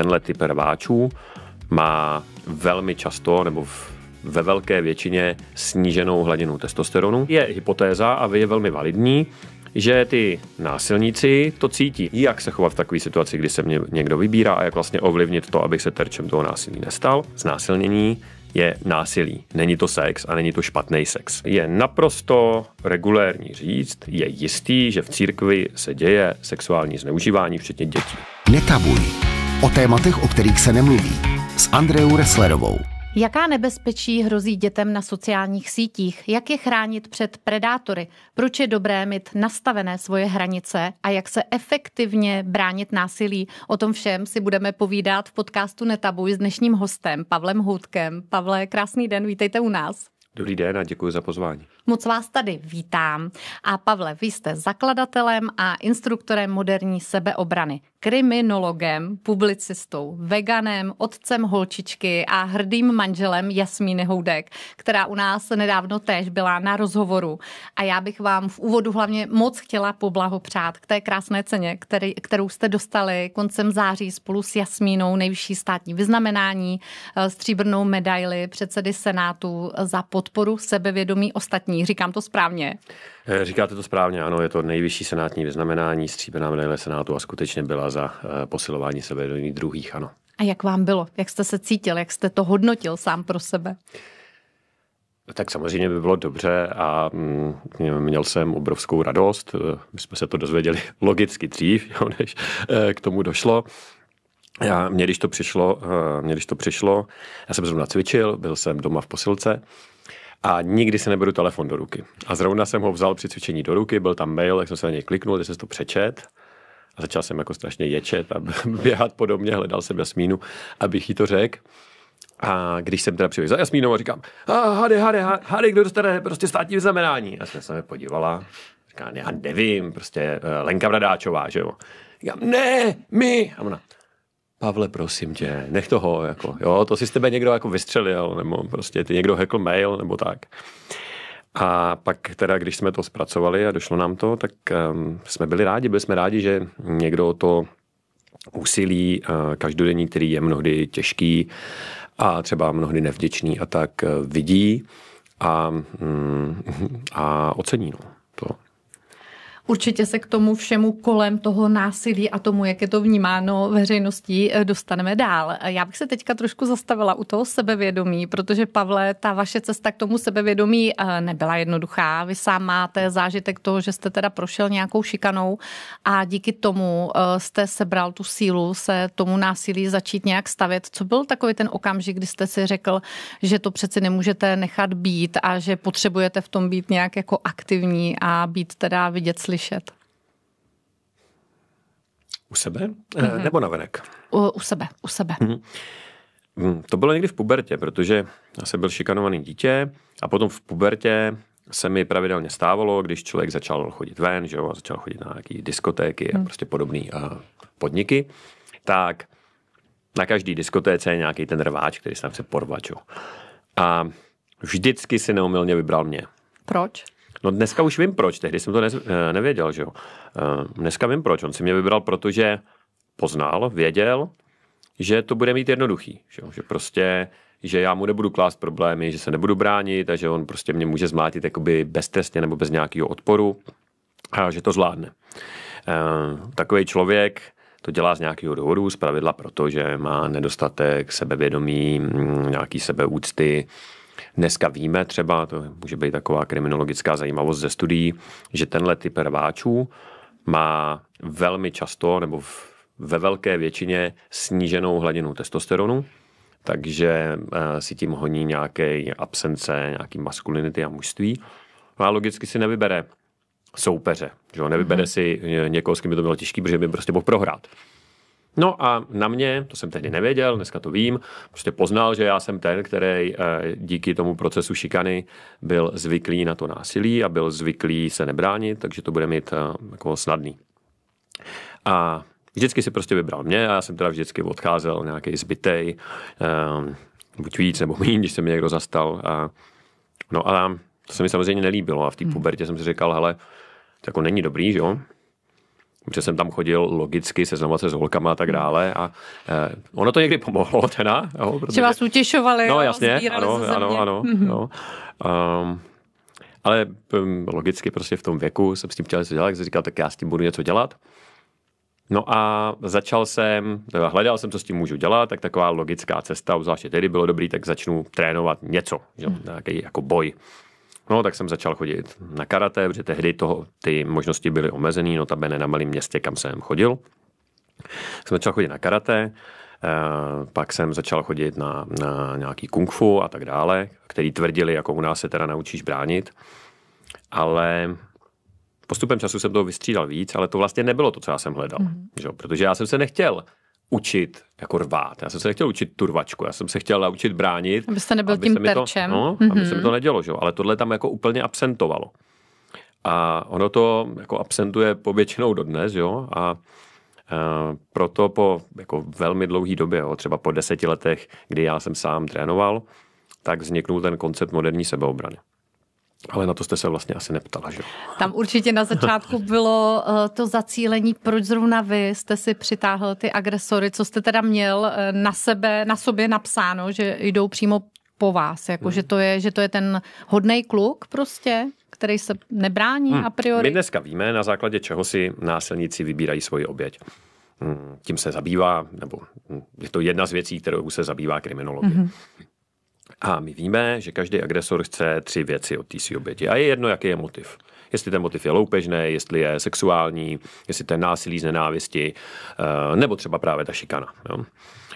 tenhle typ rváčů má velmi často nebo ve velké většině sníženou hladinu testosteronu. Je hypotéza a je velmi validní, že ty násilníci to cítí. Jak se chovat v takové situaci, kdy se mě někdo vybírá a jak vlastně ovlivnit to, abych se terčem toho násilí nestal. Znásilnění je násilí. Není to sex a není to špatný sex. Je naprosto regulérní říct, je jistý, že v církvi se děje sexuální zneužívání, včetně dětí. Netabuj. O tématech, o kterých se nemluví. S Andreou Resslerovou. Jaká nebezpečí hrozí dětem na sociálních sítích? Jak je chránit před predátory? Proč je dobré mít nastavené svoje hranice a jak se efektivně bránit násilí? O tom všem si budeme povídat v podcastu Netabuj s dnešním hostem Pavlem Houtkem. Pavle, krásný den, vítejte u nás. Dobrý den a děkuji za pozvání. Moc vás tady vítám. A Pavle, vy jste zakladatelem a instruktorem moderní sebeobrany, kriminologem, publicistou, veganem, otcem holčičky a hrdým manželem Jasmíny Houdek, která u nás nedávno též byla na rozhovoru. A já bych vám v úvodu hlavně moc chtěla poblahopřát k té krásné ceně, kterou jste dostali koncem září spolu s Jasmínou, nejvyšší státní vyznamenání, stříbrnou medaili předsedy Senátu za podporu sebevědomí ostatních. Říkám to správně? Říkáte to správně, ano, je to nejvyšší senátní vyznamenání, stříbrná medaile Senátu a skutečně byla za posilování sebevědomí druhých, ano. A jak vám bylo? Jak jste se cítil? Jak jste to hodnotil sám pro sebe? Tak samozřejmě by bylo dobře a měl jsem obrovskou radost. My jsme se to dozvěděli logicky dřív, než k tomu došlo. Mně když to přišlo, já jsem zrovna cvičil, byl jsem doma v posilce a nikdy se neberu telefon do ruky. A zrovna jsem ho vzal při cvičení do ruky, byl tam mail, jak jsem se na něj kliknul, že jsem to přečet a začal jsem jako strašně ječet a běhat podobně, hledal jsem Jasmínu, abych jí to řekl. A když jsem teda přijel za Jasmínou a říkám, hádej, kdo dostane prostě státní vyznamenání. A jsem se mě podívala, říkám, já nevím, prostě Lenka Bradáčová, že jo. Říkám, ne, my. A ona, Pavle, prosím tě, nech toho, jako, jo, to si s tebe někdo jako vystřelil, nebo prostě ty někdo hackl mail, nebo tak. A pak teda, když jsme to zpracovali a došlo nám to, tak byli jsme rádi, že někdo to úsilí každodenní, který je mnohdy těžký a třeba mnohdy nevděčný a tak vidí a ocení, no, to. Určitě se k tomu všemu kolem toho násilí a tomu, jak je to vnímáno veřejností, dostaneme dál. Já bych se teďka trošku zastavila u toho sebevědomí, protože, Pavle, ta vaše cesta k tomu sebevědomí nebyla jednoduchá. Vy sám máte zážitek toho, že jste teda prošel nějakou šikanou a díky tomu jste sebral tu sílu se tomu násilí začít nějak stavět. Co byl takový ten okamžik, kdy jste si řekl, že to přeci nemůžete nechat být a že potřebujete v tom být nějak jako aktivní a být teda vidět, slyšet? U sebe? Nebo navenek? U sebe. To bylo někdy v pubertě, protože já jsem byl šikanovaný dítě a potom v pubertě se mi pravidelně stávalo, když člověk začal chodit ven, že jo, a začal chodit na nějaké diskotéky a prostě podobné podniky, tak na každý diskotéce je nějaký ten rváč, který se tam chce porvat, jo. A vždycky si neomylně vybral mě. Proč? No dneska už vím proč, tehdy jsem to nevěděl, že jo. Dneska vím proč, on si mě vybral, protože věděl, že to bude mít jednoduchý, že prostě, že já mu nebudu klást problémy, že se nebudu bránit a že on prostě mě může zmlátit jakoby beztrestně nebo bez nějakého odporu a že to zvládne. Takový člověk to dělá z nějakého důvodu, zpravidla proto, že má nedostatek sebevědomí, nějaký sebeúcty. Dneska víme třeba, to může být taková kriminologická zajímavost ze studií, že tenhle typ rváčů má velmi často nebo ve velké většině sníženou hladinu testosteronu, takže si tím honí nějaké absence, nějaký maskulinity a mužství. No a logicky si nevybere soupeře, že nevybere si někoho, s kým by to bylo těžký, protože by prostě mohl prohrát. No a na mě, to jsem tehdy nevěděl, dneska to vím, prostě poznal, že já jsem ten, který díky tomu procesu šikany byl zvyklý na to násilí a byl zvyklý se nebránit, takže to bude mít jako snadný. A vždycky si prostě vybral mě a já jsem teda vždycky odcházel nějaký zbytej, buď víc nebo méně, když se mi někdo zastal. No a to se mi samozřejmě nelíbilo a v té pubertě jsem si říkal, hele, to jako není dobrý, že jo? protože jsem tam chodil logicky seznamovat se s holkama a tak dále a ono to někdy pomohlo teda. Jo, protože... Že vás utěšovali, no, jasně, ano. No. Ale logicky prostě v tom věku jsem s tím chtěl něco dělat, jak jsem říkal, tak já s tím budu něco dělat. No a hledal jsem, co s tím můžu dělat, tak taková logická cesta, zvláště tehdy bylo dobrý, tak začnu trénovat něco, nějaký jako boj. No, tak jsem začal chodit na karate, protože tehdy ty možnosti byly omezený, notabene na malém městě, kam jsem chodil. Jsem začal chodit na karate, pak jsem začal chodit na nějaký kung fu a tak dále, který tvrdili, jako u nás se teda naučíš bránit, ale postupem času jsem toho vystřídal víc, ale to vlastně nebylo to, co já jsem hledal, že? Protože já jsem se nechtěl učit jako rvát, já jsem se nechtěl učit turvačku, já jsem se chtěl naučit bránit. Abyste nebyl tím terčem. Aby se mi to nedělo, že? Ale tohle tam jako úplně absentovalo. A ono to jako absentuje povětšinou dodnes, jo, a proto po jako velmi dlouhé době, jo, třeba po 10 letech, kdy já jsem sám trénoval, tak vzniknul ten koncept moderní sebeobrany. Ale na to jste se vlastně asi neptala, že? Tam určitě na začátku bylo to zacílení, proč zrovna vy jste si přitáhl ty agresory, co jste teda měl na sobě napsáno, že jdou přímo po vás, jako že to je ten hodnej kluk prostě, který se nebrání a priori. My dneska víme, na základě čeho si násilníci vybírají svoji oběť. Tím se zabývá, nebo je to jedna z věcí, kterou se zabývá kriminologie. A my víme, že každý agresor chce 3 věci od té své oběti. A je jedno, jaký je motiv. Jestli ten motiv je loupežný, jestli je sexuální, jestli to je násilí z nenávisti, nebo třeba právě ta šikana. Jo?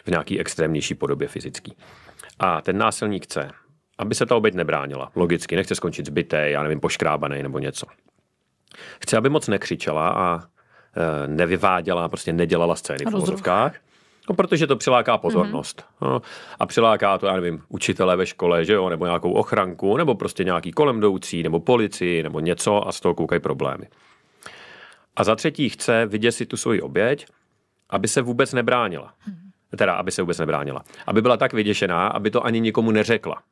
V nějaký extrémnější podobě fyzický. A ten násilník chce, aby se ta oběť nebránila. Logicky, nechce skončit zbytej, já nevím, poškrábanej nebo něco. Chce, aby moc nekřičela a nevyváděla, prostě nedělala scény v uvozovkách. No, protože to přiláká pozornost. No, a přiláká to, já nevím, učitele ve škole, že jo, nebo nějakou ochranku, nebo prostě nějaký kolem jdoucí, nebo policii, nebo něco a z toho koukají problémy. A za třetí chce vyděsit tu svoji oběť, aby se vůbec nebránila. Aby byla tak vyděšená, aby to ani nikomu neřekla.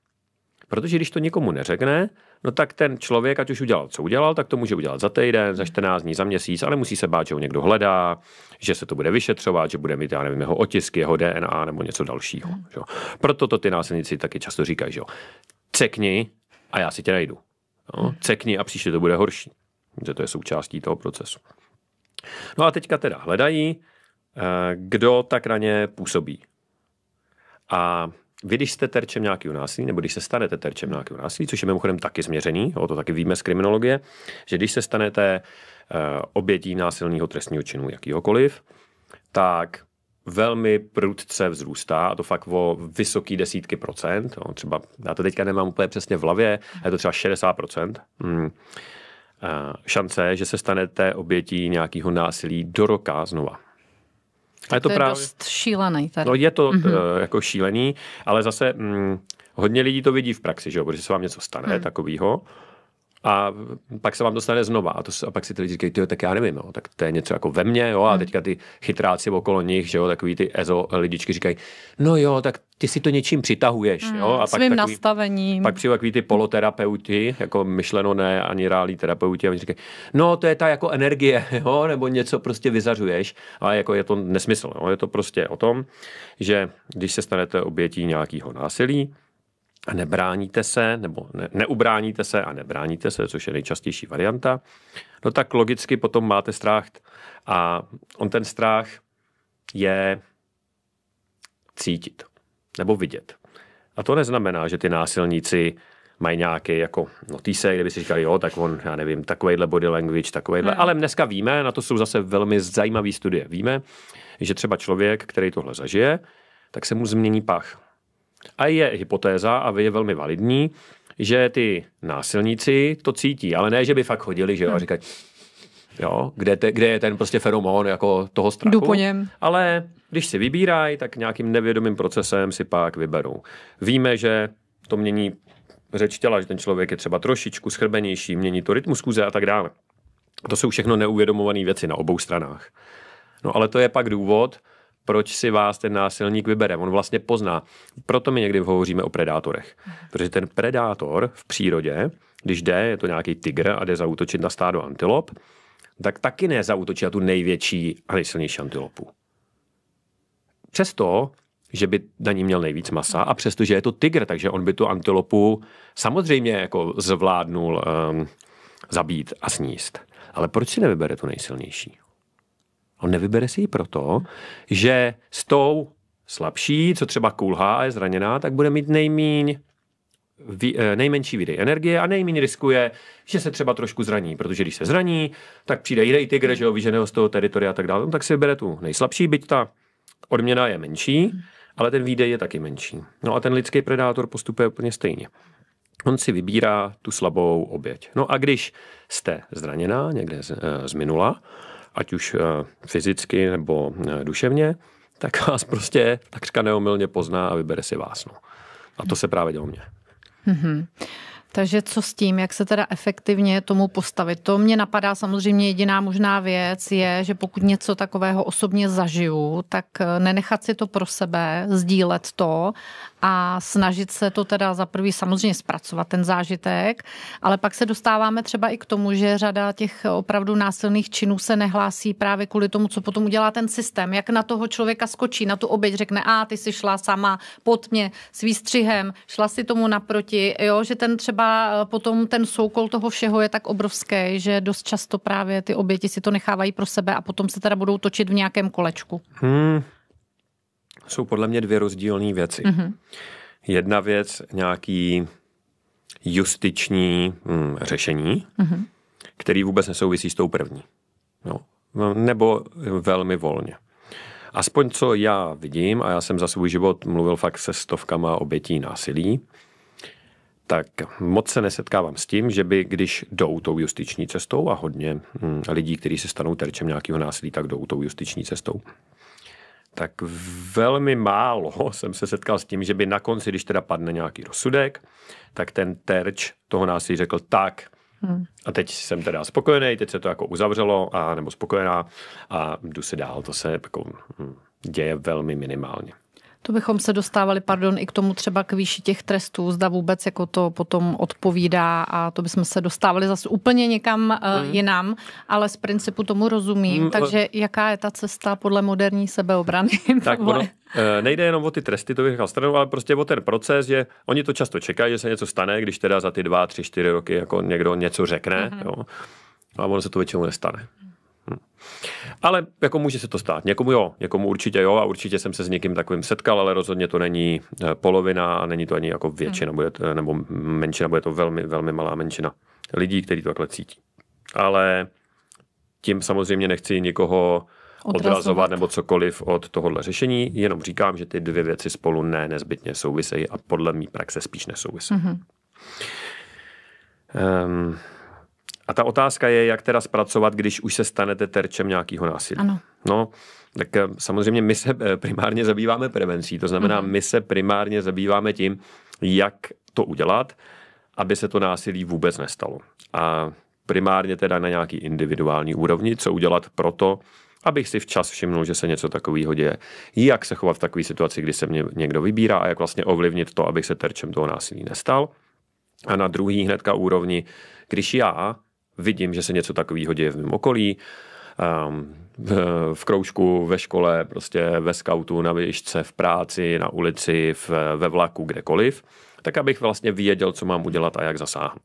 Protože když to nikomu neřekne, no tak ten člověk, ať už udělal, co udělal, tak to může udělat za týden, za 14 dní, za měsíc, ale musí se bát, že ho někdo hledá, že se to bude vyšetřovat, že bude mít, já nevím, jeho otisky, jeho DNA nebo něco dalšího. Že? Proto to ty násilníci taky často říkají, že jo. Cekni a já si tě najdu. No, cekni a příště to bude horší. Že to je součástí toho procesu. No a teďka teda hledají, kdo tak na ně působí. A vy, když jste terčem nějakého násilí, nebo když se stanete terčem nějakého násilí, což je mimochodem taky změřený, to taky víme z kriminologie, že když se stanete obětí násilného trestního činu jakýhokoliv, tak velmi prudce vzrůstá, a to fakt o vysoký desítky procent, třeba, já to teďka nemám úplně přesně v hlavě, je to třeba 60%, šance, že se stanete obětí nějakého násilí do roka znova. A je to právě dost šílený tady. No je to jako šílený, ale zase hodně lidí to vidí v praxi, že jo, protože se vám něco stane takovýho a pak se vám to stane znova a pak si ty lidi říkají, tak já nevím, tak to je něco jako ve mně, jo, a teďka ty chytráci okolo nich, že jo, takový ty ezo lidičky říkají, no jo, tak ty si to něčím přitahuješ, jo, a svým nastavením. Pak přijde takový ty poloterapeuti, jako myšleno ne ani reální terapeuti, a oni říkají, no to je ta jako energie, jo, nebo něco prostě vyzařuješ, ale jako je to nesmysl, jo, je to prostě o tom, že když se stanete obětí nějakého násilí, a nebráníte se, nebo neubráníte se a nebráníte se, což je nejčastější varianta, no tak logicky potom máte strach. A on ten strach je cítit nebo vidět. A to neznamená, že ty násilníci mají nějaký jako notísek, kde by si říkali, jo, tak on, já nevím, takovejhle body language, takovejhle, ale dneska víme, na to jsou zase velmi zajímavé studie. Víme, že třeba člověk, který tohle zažije, tak se mu změní pach. A je hypotéza, a je velmi validní, že ty násilníci to cítí, ale ne, že by fakt chodili, že jo, a říkají, jo, kde je ten prostě feromon jako toho strachu. Jdu po něm. Ale když si vybírají, tak nějakým nevědomým procesem si pak vyberou. Víme, že to mění řeč těla, že ten člověk je třeba trošičku schrbenější, mění to rytmus kůze a tak dále. To jsou všechno neuvědomované věci na obou stranách. No ale to je pak důvod, proč si vás ten násilník vybere. On vlastně pozná. Proto my někdy hovoříme o predátorech. Protože ten predátor v přírodě, když jde, je to nějaký tygr a jde zaútočit na stádo antilop, tak taky nezaútočí na tu největší a nejsilnější antilopu. Přesto, že by na ní měl nejvíc masa a přesto, že je to tygr, takže on by tu antilopu samozřejmě jako zvládnul zabít a sníst. Ale proč si nevybere tu nejsilnější? On nevybere si ji proto, že s tou slabší, co třeba kulhá a je zraněná, tak bude mít nejmenší výdej energie a nejméně riskuje, že se třeba trošku zraní, protože když se zraní, tak přijde jiný tygr, že ho vyžene ho z toho teritoria a tak dále, tak si vybere tu nejslabší, byť ta odměna je menší, ale ten výdej je taky menší. No a ten lidský predátor postupuje úplně stejně. On si vybírá tu slabou oběť. No a když jste zraněná někde z minula, ať už fyzicky nebo duševně, tak vás prostě takřka neomylně pozná a vybere si vás. No. A to se právě dělo mně. Mm-hmm. Takže co s tím, jak se teda efektivně tomu postavit? To mě napadá samozřejmě jediná možná věc je, že pokud něco takového osobně zažiju, tak nenechat si to pro sebe, sdílet to a snažit se to teda za prvý samozřejmě zpracovat ten zážitek, ale pak se dostáváme třeba i k tomu, že řada těch opravdu násilných činů se nehlásí právě kvůli tomu, co potom udělá ten systém, jak na toho člověka skočí, na tu oběť, řekne, ty si šla sama pod mě s výstřihem, šla si tomu naproti, jo, že ten třeba potom ten soukol toho všeho je tak obrovský, že dost často právě ty oběti si to nechávají pro sebe a potom se teda budou točit v nějakém kolečku. Jsou podle mě dvě rozdílné věci. Mm-hmm. Jedna věc, nějaký justiční řešení, který vůbec nesouvisí s tou první. No. Nebo velmi volně. Aspoň co já vidím, a já jsem za svůj život mluvil fakt se stovkama obětí násilí, tak moc se nesetkávám s tím, že by, když jdou tou justiční cestou a hodně lidí, kteří se stanou terčem nějakého násilí, tak jdou tou justiční cestou, tak velmi málo jsem se setkal s tím, že by na konci, když teda padne nějaký rozsudek, tak ten terč toho násilí řekl tak, a teď jsem teda spokojený, teď se to jako uzavřelo, nebo spokojená a jdu si dál. To se jako děje velmi minimálně. To bychom se dostávali, i k tomu třeba k výši těch trestů, zda vůbec jako to potom odpovídá a to bychom se dostávali zase úplně někam jinam, ale z principu tomu rozumím. Takže jaká je ta cesta podle moderní sebeobrany? Tak ono, nejde jenom o ty tresty, to bych říkal stranou, ale prostě o ten proces, že oni to často čekají, že se něco stane, když teda za ty 2, 3, 4 roky jako někdo něco řekne, jo, a ono se to většinou nestane. Ale jako může se to stát. Někomu jo, někomu určitě jo a určitě jsem se s někým takovým setkal, ale rozhodně to není polovina a není to ani jako většina, nebo menšina, bude to velmi, velmi malá menšina lidí, kteří to takhle cítí. Ale tím samozřejmě nechci nikoho odrazovat nebo cokoliv od tohohle řešení, jenom říkám, že ty dvě věci spolu nezbytně souvisejí a podle mý praxe spíš nesouvisejí. A ta otázka je, jak teda zpracovat, když už se stanete terčem nějakého násilí. Ano. No, tak samozřejmě my se primárně zabýváme prevencí, to znamená, my se primárně zabýváme tím, jak to udělat, aby se to násilí vůbec nestalo. A primárně teda na nějaký individuální úrovni, co udělat proto, abych si včas všimnul, že se něco takového děje. Jak se chovat v takové situaci, kdy se mě někdo vybírá a jak vlastně ovlivnit to, abych se terčem toho násilí nestal. A na druhý hnedka úrovni, když já vidím, že se něco takového děje v mém okolí, v kroužku, ve škole, prostě ve skautu, na výšce, v práci, na ulici, ve vlaku, kdekoliv, tak abych vlastně věděl, co mám udělat a jak zasáhnout.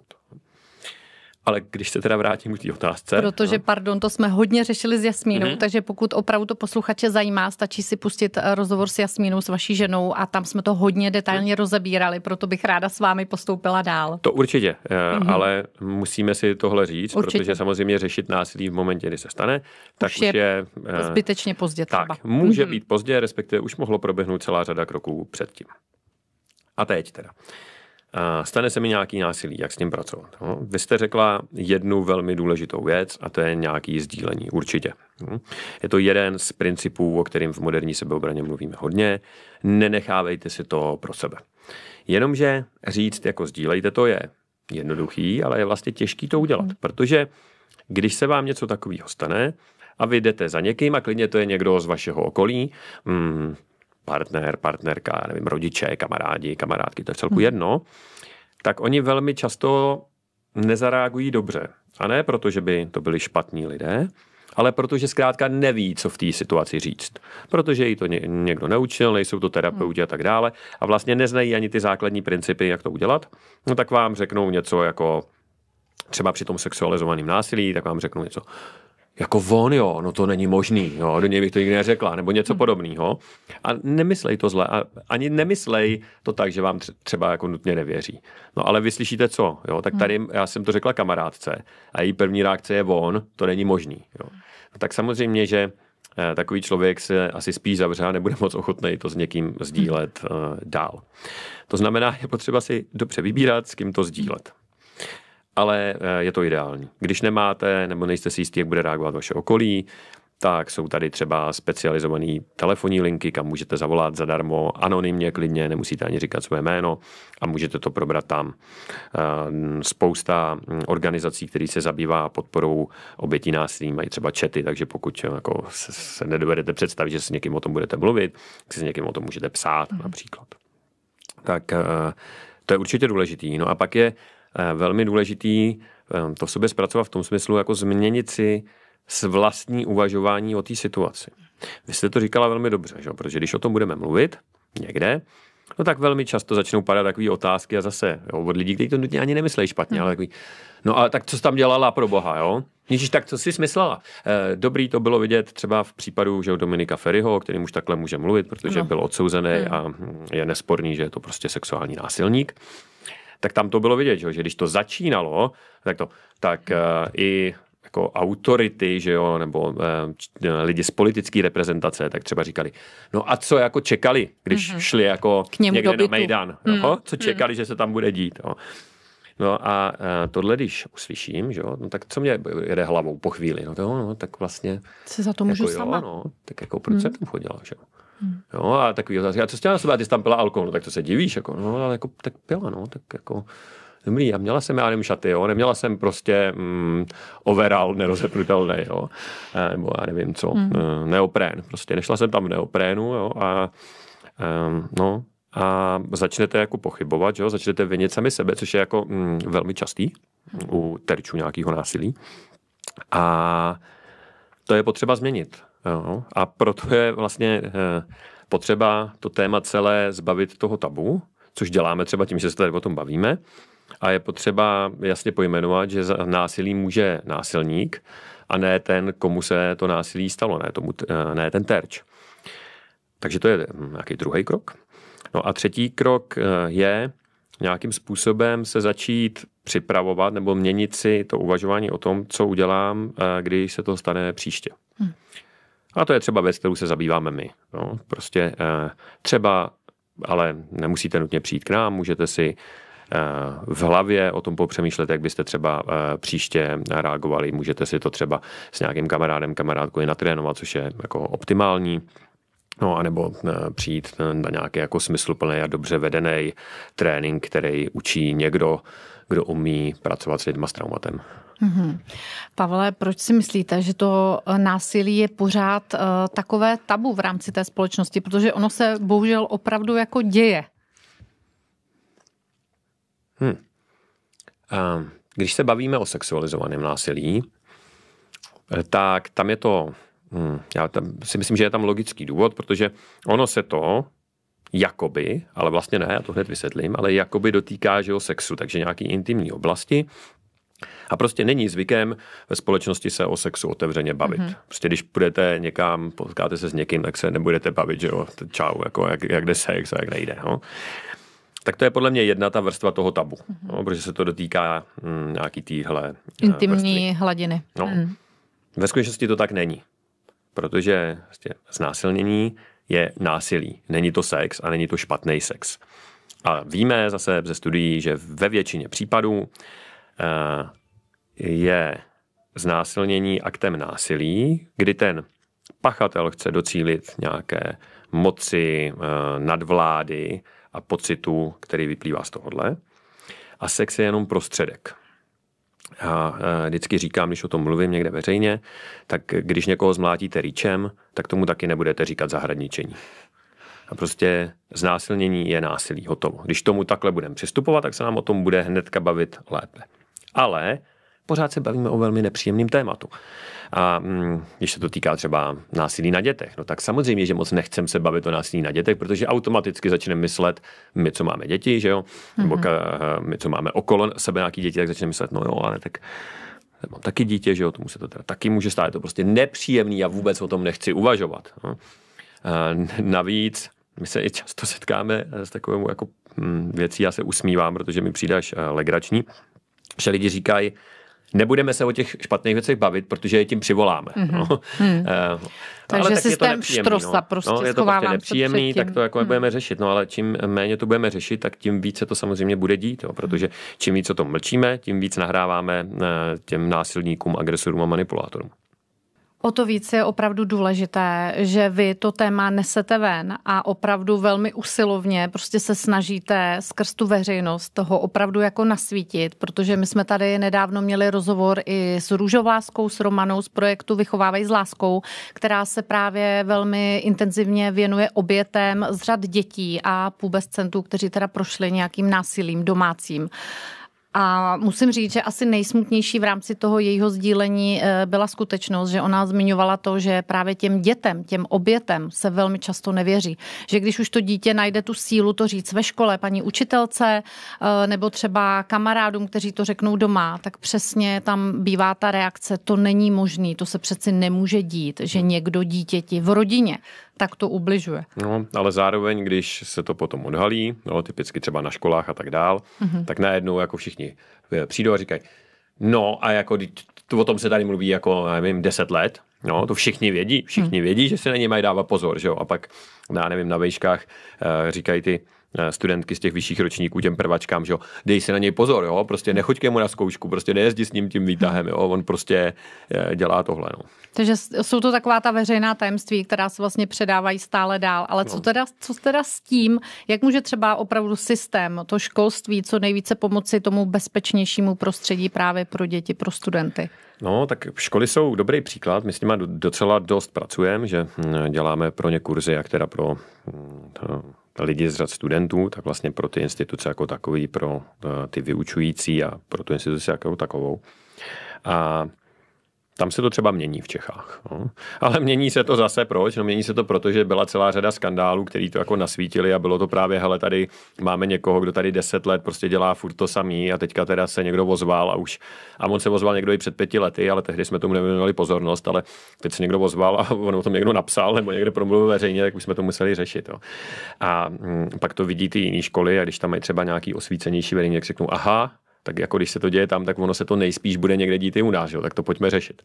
Ale když se teda vrátím k té otázce. Protože, to jsme hodně řešili s Jasmínou, takže pokud opravdu to posluchače zajímá, stačí si pustit rozhovor s Jasmínou, s vaší ženou a tam jsme to hodně detailně rozebírali, proto bych ráda s vámi postoupila dál. To určitě, ale musíme si tohle říct, protože samozřejmě řešit násilí v momentě, kdy se stane, tak už je zbytečně pozdě třeba. Tak, může být pozdě, respektive už mohlo proběhnout celá řada kroků předtím. A teď teda. Stane se mi nějaký násilí, jak s tím pracovat. No, vy jste řekla jednu velmi důležitou věc a to je nějaký sdílení, určitě. Je to jeden z principů, o kterým v moderní sebeobraně mluvíme hodně. Nenechávejte si to pro sebe. Jenomže říct, jako sdílejte, to je jednoduchý, ale je vlastně těžký to udělat, protože když se vám něco takového stane a vy jdete za někým a klidně to je někdo z vašeho okolí, partner, partnerka, nevím, rodiče, kamarádi, kamarádky, to je celku jedno, tak oni velmi často nezareagují dobře. A ne proto, že by to byli špatní lidé, ale protože zkrátka neví, co v té situaci říct. Protože jí to někdo neučil, nejsou to terapeuti a tak dále a vlastně neznají ani ty základní principy, jak to udělat. No tak vám řeknou něco jako třeba při tom sexualizovaném násilí, tak vám řeknou něco jako on, jo, no to není možný, jo, do něj bych to nikdy neřekla, nebo něco podobného. A nemyslej to zle, a ani nemyslej to tak, že vám třeba jako nutně nevěří. No ale vy slyšíte co, jo, tak tady já jsem to řekla kamarádce a její první reakce je on, to není možný, jo. No, tak samozřejmě, že takový člověk se asi spíš zavře a nebude moc ochotný to s někým sdílet dál. To znamená, je potřeba si dobře vybírat, s kým to sdílet. Ale je to ideální. Když nemáte nebo nejste si jistí, jak bude reagovat vaše okolí, tak jsou tady třeba specializované telefonní linky, kam můžete zavolat zadarmo, anonymně, klidně, nemusíte ani říkat své jméno a můžete to probrat tam. Spousta organizací, které se zabývá podporou obětí násilí, mají třeba chaty, takže pokud jako se nedovedete představit, že s někým o tom budete mluvit, tak si s někým o tom můžete psát například. Tak to je určitě důležitý. No a pak je velmi důležitý to v sobě zpracovat v tom smyslu, jako změnit si vlastní uvažování o té situaci. Vy jste to říkala velmi dobře, že? Protože když o tom budeme mluvit někde, no tak velmi často začnou padat takové otázky a zase jo, od lidí, kteří to nutně ani nemyslejí špatně, ale takový, no a tak co jsi tam dělala pro boha, jo? Ježíš, tak co jsi smyslela? Dobrý to bylo vidět třeba v případu že Dominika Feriho, kterým už takhle může mluvit, protože byl odsouzený a je nesporný, že je to prostě sexuální násilník. Tak tam to bylo vidět, že když to začínalo, tak i jako autority, že jo, nebo lidi z politické reprezentace, tak třeba říkali, no a co jako čekali, když šli jako někde na Mejdan, co čekali, že se tam bude dít, jo. No a tohle, když uslyším, že jo, no tak co mě jede hlavou po chvíli, no tak vlastně se za to můžu jako sama. No, tak jako proč jsem tam chodila, že jo. Jo, a takový otázky, a co jsi na sebe, ty jsi tam pila alkohol, no tak to se divíš, jako, no ale jako, tak pila, no, tak jako, dobrý, a měla jsem, já nevím, šaty, jo, neměla jsem prostě overall nerozepnutelný, jo, nebo já nevím co, neoprén, prostě nešla jsem tam v neoprénu, jo, a začnete jako pochybovat, že jo, začnete vinit sami sebe, což je jako velmi častý u terčů nějakého násilí a to je potřeba změnit. Jo. A proto je vlastně potřeba to téma celé zbavit toho tabu, což děláme třeba tím, že se tady o tom bavíme. A je potřeba jasně pojmenovat, že za násilí může násilník a ne ten, komu se to násilí stalo, ne ten terč. Takže to je nějaký druhý krok. No a třetí krok je nějakým způsobem se začít připravovat nebo měnit si to uvažování o tom, co udělám, když se to stane příště. A to je třeba věc, kterou se zabýváme my. No, prostě třeba, ale nemusíte nutně přijít k nám, můžete si v hlavě o tom popřemýšlet, jak byste třeba příště reagovali. Můžete si to třeba s nějakým kamarádkou natrénovat, což je jako optimální. No, anebo přijít na nějaký jako smysluplný a dobře vedený trénink, který učí někdo, kdo umí pracovat s lidma s traumatem. Pavle, proč si myslíte, že to násilí je pořád takové tabu v rámci té společnosti? Protože ono se bohužel opravdu jako děje. Když se bavíme o sexualizovaném násilí, tak tam je to, já si myslím, že je tam logický důvod, protože ono se to jakoby, ale vlastně ne, já to hned vysvětlím, ale jakoby dotýká, že o sexu, takže nějaký intimní oblasti. A prostě není zvykem ve společnosti se o sexu otevřeně bavit. Prostě když půjdete někam, potkáte se s někým, tak se nebudete bavit, že jo, čau, jako jak jde sex a jak nejde. No. Tak to je podle mě jedna ta vrstva toho tabu, no, protože se to dotýká nějaký týhle intimní hladiny. No. Ve skutečnosti to tak není, protože vlastně znásilnění je násilí. Není to sex a není to špatný sex. A víme zase ze studií, že ve většině případů je znásilnění aktem násilí, kdy ten pachatel chce docílit nějaké moci, nadvlády a pocitu, který vyplývá z tohohle. A sex je jenom prostředek. A vždycky říkám, když o tom mluvím někde veřejně, tak když někoho zmlátíte rýčem, tak tomu taky nebudete říkat zahradničení. A prostě znásilnění je násilí, hotovo. Když tomu takhle budeme přistupovat, tak se nám o tom bude hnedka bavit lépe. Ale pořád se bavíme o velmi nepříjemném tématu. A když se to týká třeba násilí na dětech, no tak samozřejmě, že moc nechcem se bavit o násilí na dětech, protože automaticky začneme myslet, my, co máme děti, že jo, nebo my, co máme okolo sebe nějaký děti, tak začneme myslet, no jo, ale tak mám taky dítě, že jo, tomu se to teda taky může stát, je to prostě nepříjemný a vůbec o tom nechci uvažovat. No. Navíc my se i často setkáme s takovou jako věcí, já se usmívám, protože mi přijde až legrační, že lidi říkají, nebudeme se o těch špatných věcech bavit, protože je tím přivoláme. No. Takže ale systém štrosa prostě je to prostě nepříjemný, tak to jako budeme řešit. No ale čím méně to budeme řešit, tak tím více to samozřejmě bude dít, jo, protože čím víc o tom mlčíme, tím víc nahráváme těm násilníkům, agresorům a manipulátorům. O to víc je opravdu důležité, že vy to téma nesete ven a opravdu velmi usilovně prostě se snažíte skrz tu veřejnost toho opravdu jako nasvítit, protože my jsme tady nedávno měli rozhovor i s Růžovláskou, s Romanou z projektu Vychovávej s láskou, která se právě velmi intenzivně věnuje obětem z řad dětí a pubescentů, kteří teda prošli nějakým násilím domácím. A musím říct, že asi nejsmutnější v rámci toho jejího sdílení byla skutečnost, že ona zmiňovala to, že právě těm dětem, těm obětem se velmi často nevěří. Že když už to dítě najde tu sílu to říct ve škole paní učitelce nebo třeba kamarádům, kteří to řeknou doma, tak přesně tam bývá ta reakce, to není možný, to se přeci nemůže dít, že někdo dítěti v rodině tak to ubližuje. No, ale zároveň, když se to potom odhalí, no, typicky třeba na školách a tak dál, tak najednou jako všichni přijdou a říkají, no a jako o tom se tady mluví jako, nevím, 10 let, no, to všichni vědí, že se na ně mají dávat pozor, že jo, a pak, já nevím, na vejškách říkají ty studentky z těch vyšších ročníků těm prvačkám, že jo, dej si na něj pozor, jo, prostě nechoď ke mu na zkoušku, prostě nejezdi s ním tím výtahem, jo, on prostě dělá tohle, no. Takže jsou to taková ta veřejná tajemství, která se vlastně předávají stále dál, ale co teda s tím, jak může třeba opravdu systém, to školství, co nejvíce pomoci tomu bezpečnějšímu prostředí právě pro děti, pro studenty? No, tak školy jsou dobrý příklad, my s nimi docela dost pracujeme, že děláme pro ně kurzy, jak teda pro lidi z řad studentů, tak vlastně pro ty instituce jako takový, pro ty vyučující a pro tu instituci jako takovou. A tam se to třeba mění v Čechách. No. Ale mění se to zase proč? No mění se to proto, že byla celá řada skandálů, který to jako nasvítili a bylo to právě, hele, tady máme někoho, kdo tady 10 let prostě dělá furt to samý a teďka teda se někdo ozval a on se ozval někdo i před 5 lety, ale tehdy jsme tomu nevěnovali pozornost, ale teď se někdo ozval a on o tom někdo napsal nebo někde promluvil veřejně, tak už jsme to museli řešit. Jo. A pak to vidí ty jiné školy a když tam mají třeba nějaký osvícenější vedení, tak řeknou, aha, tak jako když se to děje tam, tak ono se to nejspíš bude někde dít i u nás, jo? Tak to pojďme řešit.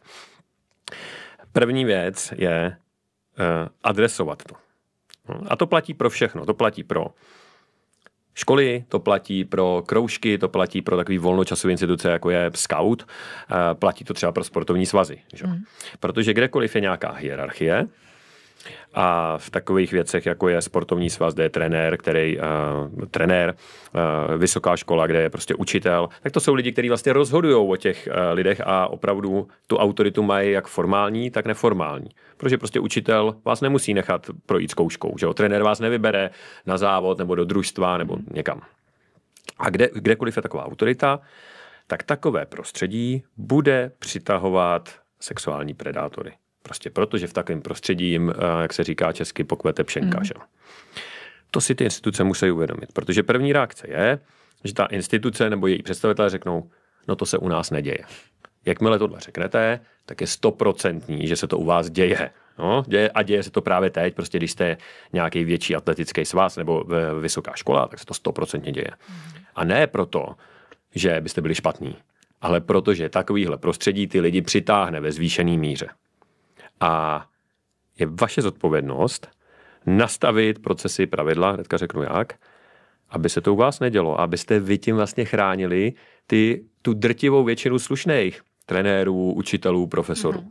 První věc je adresovat to. A to platí pro všechno. To platí pro školy, to platí pro kroužky, to platí pro takový volnočasové instituce, jako je Scout, platí to třeba pro sportovní svazy. Že? Protože kdekoliv je nějaká hierarchie, a v takových věcech, jako je sportovní svaz, kde je trenér, vysoká škola, kde je prostě učitel, tak to jsou lidi, kteří vlastně rozhodují o těch lidech a opravdu tu autoritu mají jak formální, tak neformální. Protože prostě učitel vás nemusí nechat projít zkouškou, že jo? Trenér vás nevybere na závod nebo do družstva nebo někam. A kdekoliv je taková autorita, tak takové prostředí bude přitahovat sexuální predátory. Prostě protože v takovém prostředí jim, jak se říká česky, pokvete pšenka. Že? To si ty instituce musí uvědomit, protože první reakce je, že ta instituce nebo její představitelé řeknou, no to se u nás neděje. Jakmile tohle řeknete, tak je 100%, že se to u vás děje. No, děje se to právě teď, prostě když jste nějaký větší atletický svaz nebo vysoká škola, tak se to 100% děje. A ne proto, že byste byli špatní, ale protože takovýhle prostředí ty lidi přitáhne ve zvýšený míře. A je vaše zodpovědnost nastavit procesy, pravidla, hnedka řeknu jak, aby se to u vás nedělo, abyste vy tím vlastně chránili tu drtivou většinu slušných trenérů, učitelů, profesorů.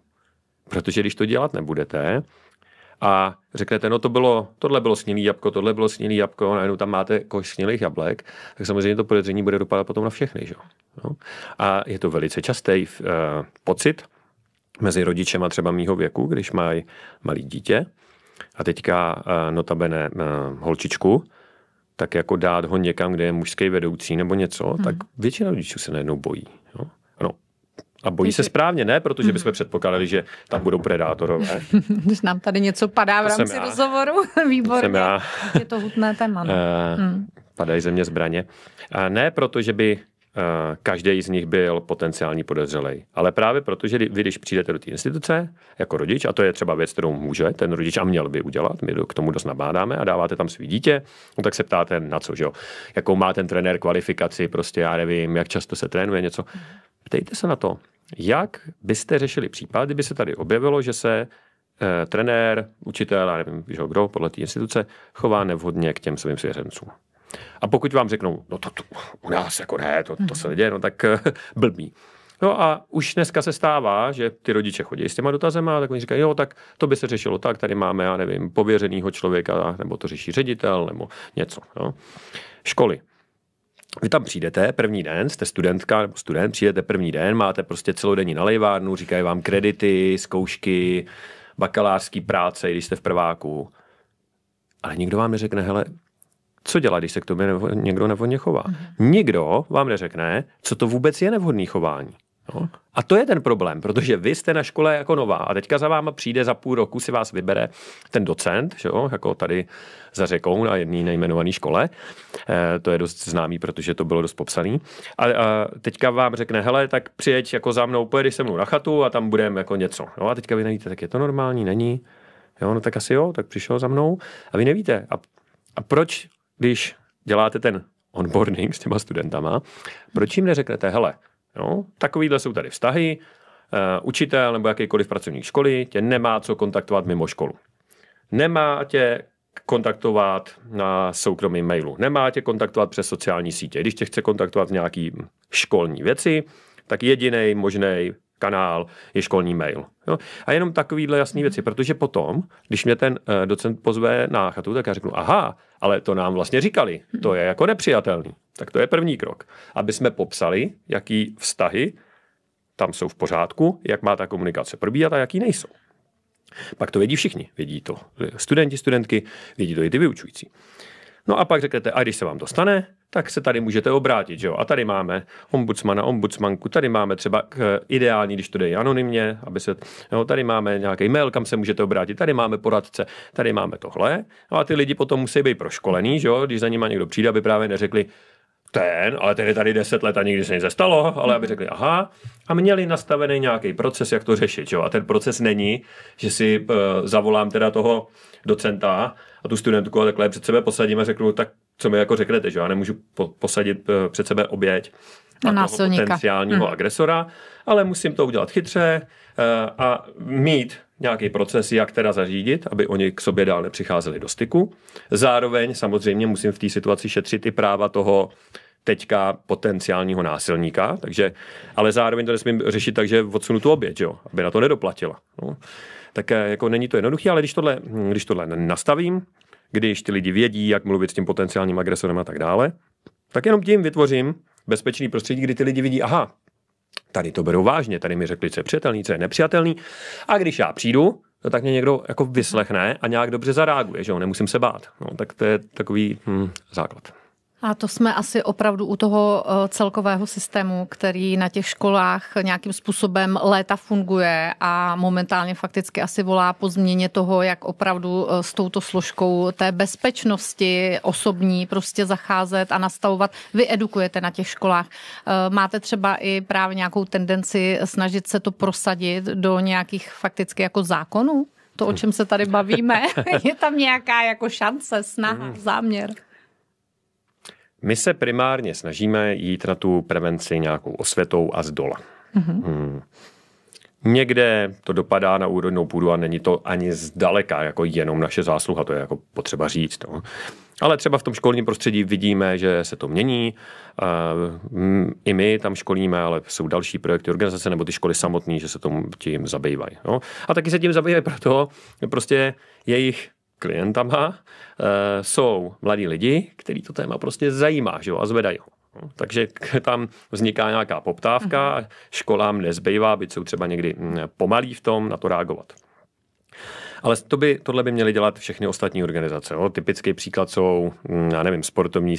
Protože když to dělat nebudete a řeknete, no tohle bylo snělý jabko, najednou tam máte koš snělých jablek, tak samozřejmě to podezření bude dopadat potom na všechny. Že? No. A je to velice častý pocit mezi rodičema třeba mýho věku, když mají malý dítě a teďka notabene holčičku, tak jako dát ho někam, kde je mužský vedoucí nebo něco, tak většina rodičů se najednou bojí. Jo? Ano, A bojí se správně, ne? Protože bychom předpokládali, že tam budou predátorové. Když nám tady něco padá v rámci rozhovoru, výborně. Je to hutné téma. Padají ze mě zbraně. Ne proto, že by každý z nich byl potenciální podezřelej. Ale právě proto, že vy, když přijdete do té instituce jako rodič, a to je třeba věc, kterou může ten rodič a měl by udělat, my k tomu dost nabádáme a dáváte tam svý dítě, no tak se ptáte na co, že jo? Jakou má ten trenér kvalifikaci, prostě já nevím, jak často se trénuje něco. Ptejte se na to, jak byste řešili případ, kdyby se tady objevilo, že se trenér, učitel, já nevím, že kdo, podle té instituce, chová nevhodně k těm svým svěřencům. A pokud vám řeknou, no to u nás jako ne, to se neděje, no tak blbý. No a už dneska se stává, že ty rodiče chodí s těma dotazema a tak oni říkají, jo, tak to by se řešilo tak, tady máme, já nevím, pověřenýho člověka, nebo to řeší ředitel, nebo něco. Jo. Školy. Vy tam přijdete první den, jste studentka nebo student, přijdete první den, máte prostě celodenní nalejvárnu, říkají vám kredity, zkoušky, bakalářský práce, když jste v prváku. Ale nikdo vám neřekne, hele, co dělat, když se k tobě někdo nevhodně chová. Nikdo vám neřekne, co to vůbec je nevhodný chování. No. A to je ten problém, protože vy jste na škole jako nová a teďka za váma přijde za půl roku, si vás vybere ten docent, že jo, jako tady za řekou na jedné nejmenované škole. To je dost známý, protože to bylo dost popsaný. A teďka vám řekne, hele, tak přijeď jako za mnou, pojedeš se mnou na chatu a tam budeme jako něco. No a teďka vy nevíte, tak je to normální, není? Jo, no tak asi jo, tak přišel za mnou a vy nevíte. A proč, když děláte ten onboarding s těma studentama, proč jim neřeknete, hele, no, takovýhle jsou tady vztahy, učitel nebo jakýkoliv pracovník školy tě nemá co kontaktovat mimo školu. Nemá tě kontaktovat na soukromém mailu, nemá tě kontaktovat přes sociální sítě. Když tě chce kontaktovat v nějaký školní věci, tak jediný možný kanál je školní mail. Jo? A jenom takovýhle jasný věci, protože potom, když mě ten docent pozve na chatu, tak já řeknu, aha, ale to nám vlastně říkali, to je jako nepřijatelný. Tak to je první krok. Aby jsme popsali, jaký vztahy tam jsou v pořádku, jak má ta komunikace probíhat a jaký nejsou. Pak to vědí všichni. Vědí to studenti, studentky, vědí to i ty vyučující. No a pak řeknete, a když se vám to stane, tak se tady můžete obrátit, že jo? A tady máme ombudsmana, ombudsmanku, tady máme třeba ideální, když to jde anonymně, aby se, jo, tady máme nějaký mail, kam se můžete obrátit, tady máme poradce, tady máme tohle. No a ty lidi potom musí být proškolení, že jo? Když za nima někdo přijde, aby právě neřekli, ale ten je tady 10 let a nikdy se nic nestalo, ale aby řekli, aha, a měli nastavený nějaký proces, jak to řešit, jo? A ten proces není, že si zavolám teda toho docenta a tu studentku a takhle před sebe posadím a řeknu, tak co mi jako řeknete, že já nemůžu posadit před sebe oběť a toho potenciálního agresora, ale musím to udělat chytře a mít nějaký proces, jak teda zařídit, aby oni k sobě dál nepřicházeli do styku. Zároveň samozřejmě musím v té situaci šetřit i práva toho teďka potenciálního násilníka, takže, ale zároveň to nesmím řešit tak, že odsunu tu oběť, jo, aby na to nedoplatila. No. Tak jako není to jednoduché, ale když tohle nastavím, když ty lidi vědí, jak mluvit s tím potenciálním agresorem a tak dále, tak jenom tím vytvořím bezpečný prostředí, kdy ty lidi vidí, aha, tady to berou vážně, tady mi řekli, co je přijatelný, co je nepřijatelný. A když já přijdu, to tak mě někdo jako vyslechne a nějak dobře zareaguje, že jo, nemusím se bát. No, tak to je takový základ. A to jsme asi opravdu u toho celkového systému, který na těch školách nějakým způsobem léta funguje a momentálně fakticky asi volá po změně toho, jak opravdu s touto složkou té bezpečnosti osobní prostě zacházet a nastavovat. Vy edukujete na těch školách. Máte třeba i právě nějakou tendenci snažit se to prosadit do nějakých fakticky jako zákonů? To, o čem se tady bavíme, je tam nějaká jako šance, snaha, záměr? My se primárně snažíme jít na tu prevenci nějakou osvětou a zdola. Někde to dopadá na úrodnou půdu a není to ani zdaleka jako jenom naše zásluha, to je jako potřeba říct. No. Ale třeba v tom školním prostředí vidíme, že se to mění. I my tam školíme, ale jsou další projekty organizace nebo ty školy samotné, že se tím zabývají. No. A taky se tím zabývají proto, prostě jejich klientama jsou mladí lidi, který to téma prostě zajímá, že jo, a zvedají ho. No, takže tam vzniká nějaká poptávka a školám nezbývá, byť jsou třeba někdy pomalí v tom, na to reagovat. Ale tohle by měly dělat všechny ostatní organizace. Jo. Typický příklad jsou, já nevím, sportovní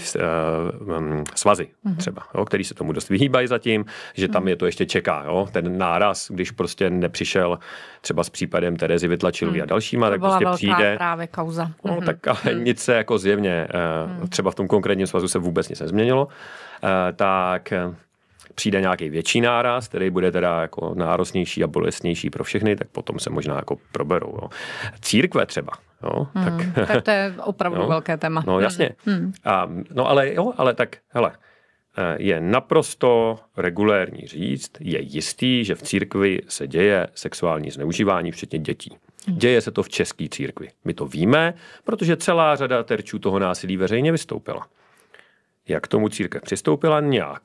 svazy třeba, jo, který se tomu dost vyhýbají zatím, že tam je to ještě čeká. Jo. Ten náraz, když prostě nepřišel třeba s případem Terezy Vytlačilové a dalšíma, tak prostě přijde. Právě kauza. No, tak ale nic se jako zjevně, třeba v tom konkrétním svazu se vůbec nic nezměnilo, tak přijde nějaký větší náraz, který bude teda jako náročnější a bolestnější pro všechny, tak potom se možná jako proberou. Jo. Církve třeba. Jo, tak to je opravdu velké téma. No jasně. Ale tak, hele, je naprosto regulérní říct, je jistý, že v církvi se děje sexuální zneužívání, včetně dětí. Děje se to v české církvi. My to víme, protože celá řada terčů toho násilí veřejně vystoupila. Jak k tomu církev přistoupila? Nějak.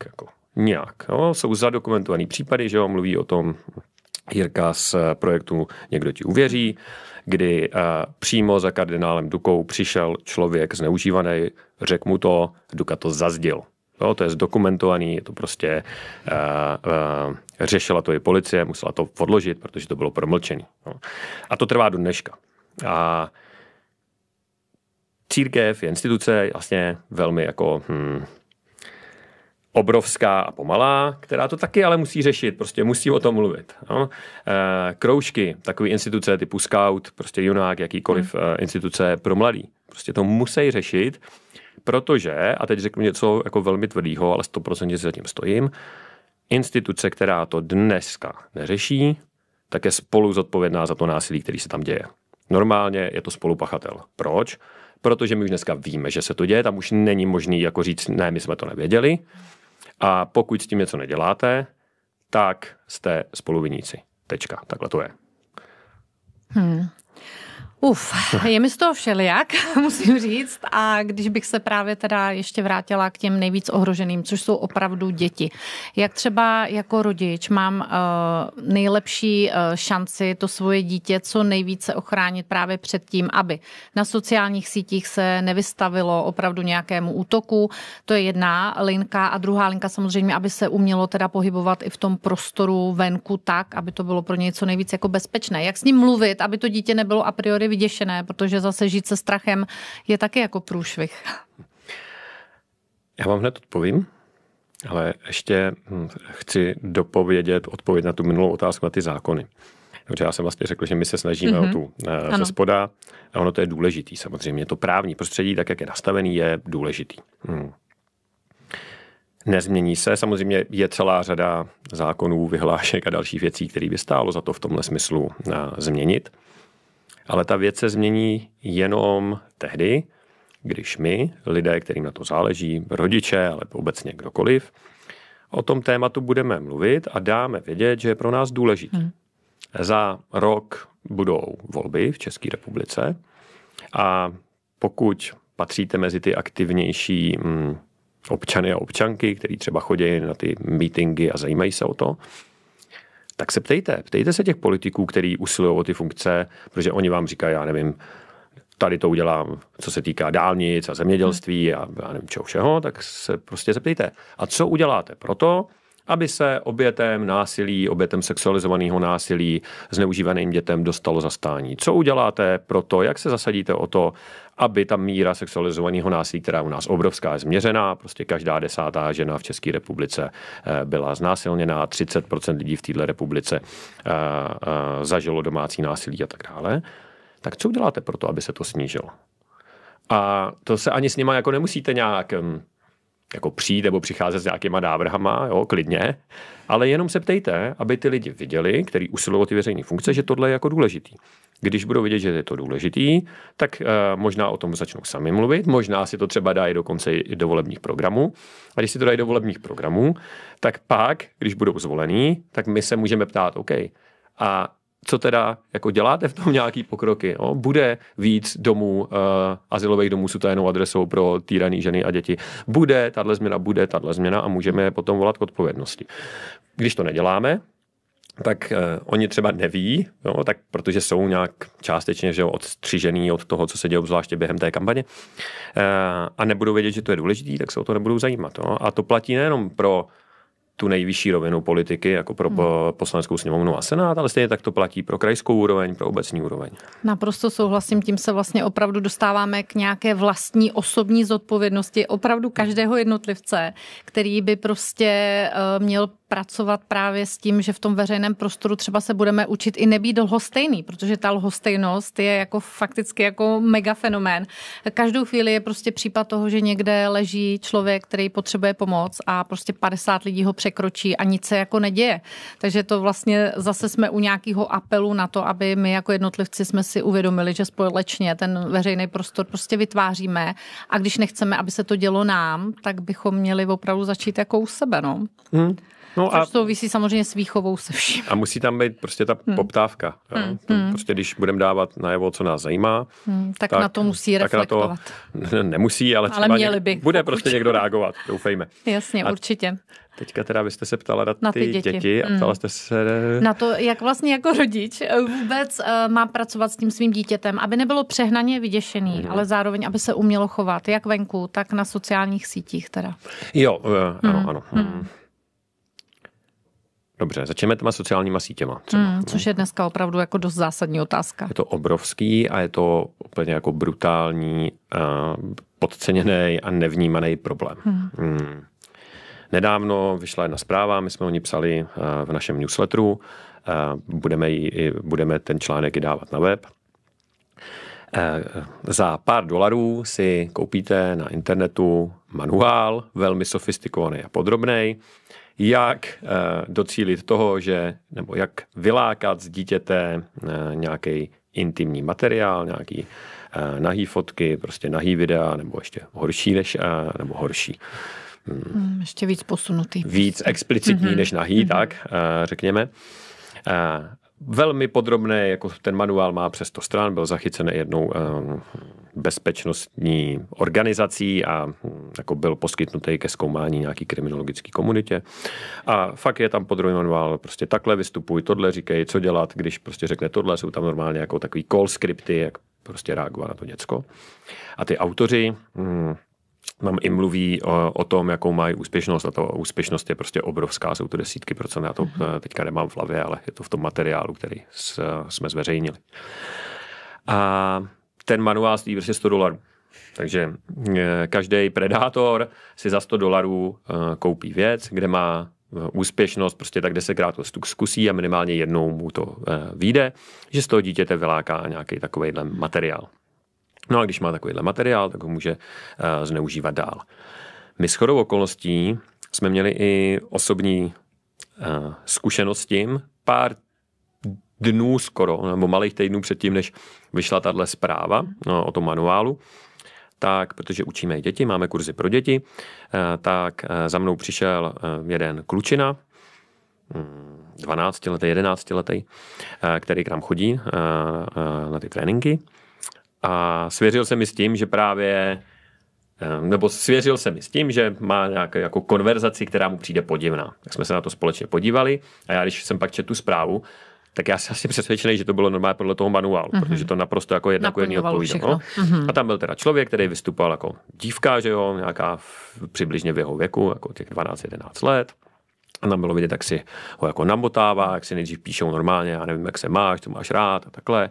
Jo. Jsou zadokumentovaný případy, že jo, mluví o tom Jirka z projektu Někdo ti uvěří, kdy přímo za kardinálem Dukou přišel člověk zneužívaný, řekl mu to, Duka to zazdil. Jo, to je zdokumentovaný, je to prostě řešila to i policie, musela to odložit, protože to bylo promlčený. Jo. A to trvá do dneška. A církev je instituce vlastně velmi jako obrovská a pomalá, která to taky ale musí řešit, prostě musí o tom mluvit. No. Kroužky, takové instituce typu Scout, prostě Junák, jakýkoliv instituce pro mladý. Prostě to musí řešit, protože, a teď řeknu něco jako velmi tvrdýho, ale 100% si za tím stojím, instituce, která to dneska neřeší, tak je spolu zodpovědná za to násilí, který se tam děje. Normálně je to spolupachatel. Proč? Protože my už dneska víme, že se to děje, tam už není možný jako říct, ne, my jsme to nevěděli. A pokud s tím něco neděláte, tak jste spoluviníci. Tečka. Takhle to je. Je mi z toho všelijak, musím říct. A když bych se právě teda ještě vrátila k těm nejvíc ohroženým, což jsou opravdu děti. Jak třeba jako rodič mám nejlepší šanci to svoje dítě co nejvíce ochránit právě před tím, aby na sociálních sítích se nevystavilo opravdu nějakému útoku. To je jedna linka a druhá linka samozřejmě, aby se umělo teda pohybovat i v tom prostoru venku tak, aby to bylo pro něj co nejvíc jako bezpečné. Jak s ním mluvit, aby to dítě nebylo a priori vyděšené, protože zase žít se strachem je taky jako průšvih. Já vám hned odpovím, ale ještě chci odpovědět na tu minulou otázku na ty zákony. Protože já jsem vlastně řekl, že my se snažíme o tu ze spoda a ono to je důležitý samozřejmě. To právní prostředí, tak jak je nastavený, je důležitý. Nezmění se, samozřejmě je celá řada zákonů, vyhlášek a dalších věcí, které by stálo za to v tomhle smyslu změnit. Ale ta věc se změní jenom tehdy, když my, lidé, kterým na to záleží, rodiče, ale obecně kdokoliv, o tom tématu budeme mluvit a dáme vědět, že je pro nás důležitý. Za rok budou volby v České republice a pokud patříte mezi ty aktivnější občany a občanky, kteří třeba chodí na ty meetingy a zajímají se o to, tak se ptejte se těch politiků, kteří usilují o ty funkce, protože oni vám říkají, já nevím, tady to udělám, co se týká dálnic a zemědělství a já nevím čeho všeho, tak se prostě zeptejte. A co uděláte proto, aby se obětem sexualizovaného násilí, zneužívaným dětem dostalo zastání? Co uděláte proto, jak se zasadíte o to, aby ta míra sexualizovaného násilí, která u nás obrovská, je změřená, prostě každá 10. žena v České republice byla znásilněná, 30% lidí v této republice zažilo domácí násilí a tak dále. Tak co uděláte proto, aby se to snížilo? A to se ani s nima jako nemusíte nějak jako přijít nebo přicházet s nějakýma návrhama, jo, klidně, ale jenom se ptejte, aby ty lidi viděli, kteří usilují o ty veřejné funkce, že tohle je jako důležitý. Když budou vidět, že je to důležitý, tak možná o tom začnou sami mluvit, možná si to třeba dají dokonce i do volebních programů. A když si to dají do volebních programů, tak pak, když budou zvolení, tak my se můžeme ptát, OK, a co teda jako děláte v tom nějaký pokroky? No? Bude víc domů, azylových domů s utajenou adresou pro týrané ženy a děti. Bude tahle změna a můžeme je potom volat k odpovědnosti. Když to neděláme, tak oni třeba neví, no, tak protože jsou nějak částečně že odstřižený od toho, co se děje obzvláště během té kampaně a nebudou vědět, že to je důležitý, tak se o to nebudou zajímat. No. A to platí nejenom pro tu nejvyšší rovinu politiky, jako pro poslaneckou sněmovnu a senát, ale stejně tak to platí pro krajskou úroveň, pro obecní úroveň. Naprosto souhlasím, tím se vlastně opravdu dostáváme k nějaké vlastní osobní zodpovědnosti opravdu každého jednotlivce, který by prostě měl pracovat právě s tím, že v tom veřejném prostoru třeba se budeme učit i nebýt lhostejný, protože ta lhostejnost je jako fakticky jako mega fenomén. Každou chvíli je prostě případ toho, že někde leží člověk, který potřebuje pomoc a prostě 50 lidí ho překročí a nic se jako neděje. Takže to vlastně zase jsme u nějakého apelu na to, aby my jako jednotlivci jsme si uvědomili, že společně ten veřejný prostor prostě vytváříme a když nechceme, aby se to dělo nám, tak bychom měli opravdu začít jako u sebe, no. No což souvisí samozřejmě s výchovou se vším. A musí tam být prostě ta poptávka. Prostě když budeme dávat najevo, co nás zajímá, tak na to musí reflektovat. To nemusí, ale třeba měli by, bude prostě někdo reagovat, doufejme. Jasně, určitě. Teďka teda vy jste se ptala na ty děti a ptala jste se... Na to, jak vlastně jako rodič vůbec má pracovat s tím svým dítětem, aby nebylo přehnaně vyděšený, ale zároveň, aby se umělo chovat, jak venku, tak na sociálních sítích teda. Jo, ano. Dobře, začneme těma sociálníma sítěma. Což je dneska opravdu jako dost zásadní otázka. Je to obrovský a je to úplně jako brutální, podceněný a nevnímaný problém. Nedávno vyšla jedna zpráva, my jsme o ní psali v našem newsletteru, budeme ten článek i dávat na web. Za pár $, si koupíte na internetu manuál, velmi sofistikovaný a podrobný, jak docílit toho, nebo jak vylákat z dítěte nějaký intimní materiál, nějaký nahý fotky, prostě nahý videa, nebo ještě horší nebo horší. Ještě víc posunutý. Víc explicitní než nahý, tak řekněme. Velmi podrobné, jako ten manuál má přes 100 stran, byl zachycený jednou bezpečnostní organizací a jako byl poskytnutý ke zkoumání nějaký kriminologický komunitě. A fakt je tam podrobný manuál, prostě takhle vystupuj, tohle říkej, co dělat, když prostě řekne tohle, jsou tam normálně jako takový call skripty, jak prostě reagovat na to děcko. A ty autoři nám i mluví o tom, jakou mají úspěšnost a ta úspěšnost je prostě obrovská, jsou to desítky procent, já to teďka nemám v hlavě, ale je to v tom materiálu, který jsme zveřejnili. A ten manuál stojí prostě $100. Takže každý predátor si za $100 koupí věc, kde má úspěšnost, prostě tak 10krát to zkusí a minimálně jednou mu to vyjde, že z toho dítěte vyláká nějaký takovejhle materiál. No a když má takovýhle materiál, tak ho může zneužívat dál. My shodou okolností jsme měli i osobní zkušenost s tím pár dnů skoro, nebo malých týdnů předtím, než vyšla tahle zpráva o tom manuálu, tak, protože učíme i děti, máme kurzy pro děti, tak za mnou přišel jeden klučina, 12letý, 11letý, který k nám chodí na ty tréninky. A svěřil se mi s tím, že má nějakou jako konverzaci, která mu přijde podivná. Tak jsme se na to společně podívali a já, když jsem pak četl tu zprávu, tak já jsem asi přesvědčený, že to bylo normálně podle toho manuálu, protože to naprosto jako jedno odpovídalo. A tam byl teda člověk, který vystupoval jako dívka, že jo, nějaká přibližně v jeho věku, jako těch 12-11 let. A tam bylo vidět, jak si ho jako namotává, jak si nejdřív píšou normálně, já nevím, jak se máš, co máš rád a takhle.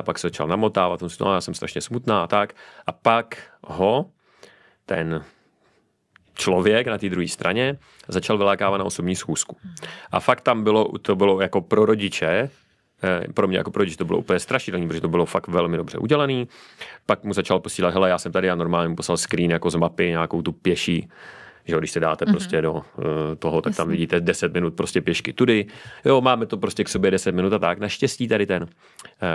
Pak se začal namotávat, on si já jsem strašně smutná a tak. A pak ho ten člověk na té druhé straně začal vylákávat na osobní schůzku. A fakt tam to bylo jako pro rodiče, pro mě jako pro rodiče to bylo úplně strašidelné, protože to bylo fakt velmi dobře udělané. Pak mu začal posílat, hele, já jsem tady a normálně mu poslal screen jako z mapy, nějakou tu pěší, že když se dáte prostě do toho, tak tam vidíte 10 minut prostě pěšky tudy. Jo, máme to prostě k sobě 10 minut a tak. Naštěstí tady ten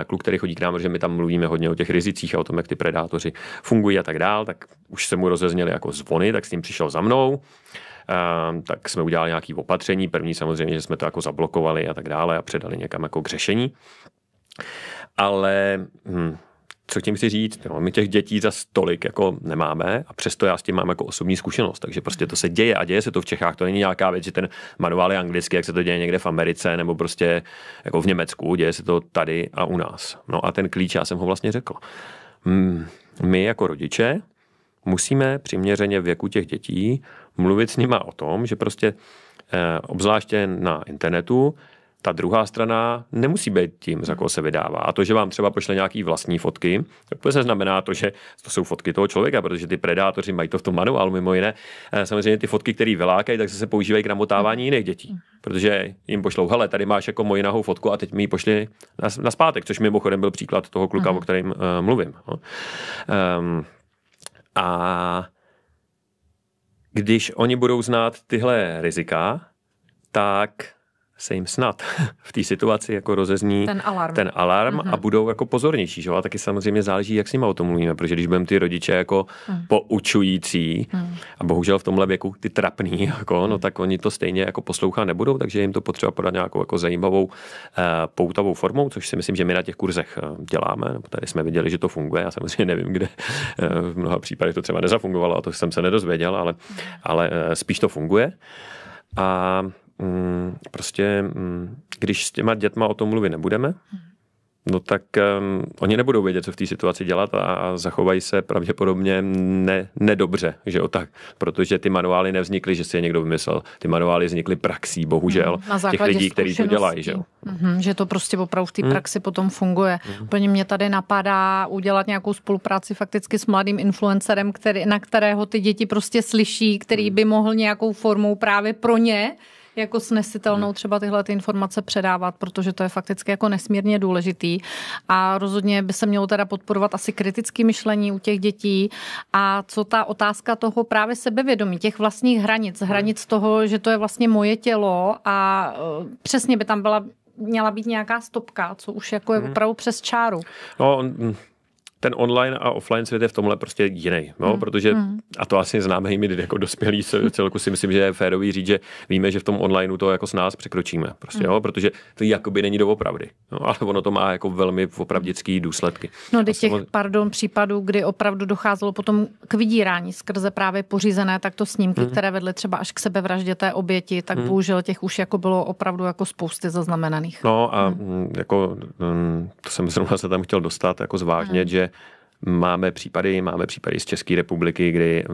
kluk, který chodí k nám, že my tam mluvíme hodně o těch rizicích a o tom, jak ty predátoři fungují a tak dál, tak už se mu rozezněly jako zvony, tak s tím přišel za mnou. Tak jsme udělali nějaké opatření. První samozřejmě, že jsme to jako zablokovali a tak dále a předali někam jako k řešení. Ale co tím chci říct, my těch dětí za tolik jako nemáme a přesto já s tím mám jako osobní zkušenost, takže prostě to se děje a děje se to v Čechách, to není nějaká věc, že ten manuál je anglicky, jak se to děje někde v Americe nebo prostě jako v Německu, děje se to tady a u nás. No a ten klíč, já jsem ho vlastně řekl. My jako rodiče musíme přiměřeně v věku těch dětí mluvit s nima o tom, že prostě obzvláště na internetu, ta druhá strana nemusí být tím, za koho se vydává. A to, že vám třeba pošle nějaký vlastní fotky, to se znamená to, že to jsou fotky toho člověka, protože ty predátoři mají to v tom manuálu mimo jiné. Samozřejmě ty fotky, které vylákají, tak se používají k namotávání jiných dětí. Protože jim pošlou, hele, tady máš jako moji nahou fotku a teď mi ji pošli na zpátek, což mimochodem byl příklad toho kluka, o kterém mluvím. A když oni budou znát tyhle rizika, tak se jim snad v té situaci jako rozezní ten alarm a budou jako pozornější. Že? A taky samozřejmě záleží, jak s nimi o tom mluvíme, protože když budeme ty rodiče jako poučující a bohužel v tomhle věku ty trapný, jako, no tak oni to stejně jako poslouchat nebudou, takže jim to potřeba podat nějakou jako zajímavou poutavou formou, což si myslím, že my na těch kurzech děláme. Nebo tady jsme viděli, že to funguje. Já samozřejmě nevím, kde v mnoha případech to třeba nezafungovalo a to jsem se nedozvěděl, ale spíš to funguje. A prostě, když s těma dětma o tom mluvit nebudeme, no tak oni nebudou vědět, co v té situaci dělat a zachovají se pravděpodobně nedobře, že jo, tak, protože ty manuály nevznikly, že si je někdo vymyslel, ty manuály vznikly praxí, bohužel, těch lidí, kteří to dělají, že jo. Že to prostě opravdu v té praxi potom funguje. Úplně mě tady napadá udělat nějakou spolupráci fakticky s mladým influencerem, na kterého ty děti prostě slyší, který by mohl nějakou formou právě pro ně jako snesitelnou třeba tyhle ty informace předávat, protože to je fakticky jako nesmírně důležitý a rozhodně by se mělo teda podporovat asi kritické myšlení u těch dětí a co ta otázka toho právě sebevědomí, těch vlastních hranic toho, že to je vlastně moje tělo a přesně by tam měla být nějaká stopka, co už jako je opravdu přes čáru. No, ten online a offline svět je v tomhle prostě jiný, no, protože, a to asi známe i my jako dospělí, celku si myslím, že je férový říct, že víme, že v tom onlineu to jako s nás překročíme, prostě, jo, protože to jakoby není doopravdy, no, ale ono to má jako velmi opravdický důsledky. No, těch, případů, kdy opravdu docházelo potom k vydírání skrze právě pořízené takto snímky, které vedly třeba až k sebevraždě té oběti, tak bohužel těch už jako bylo opravdu jako spousty zaznamenaných. No a jako to jsem zrovna se tam chtěl dostat, jako zvážnět, že máme případy z České republiky, kdy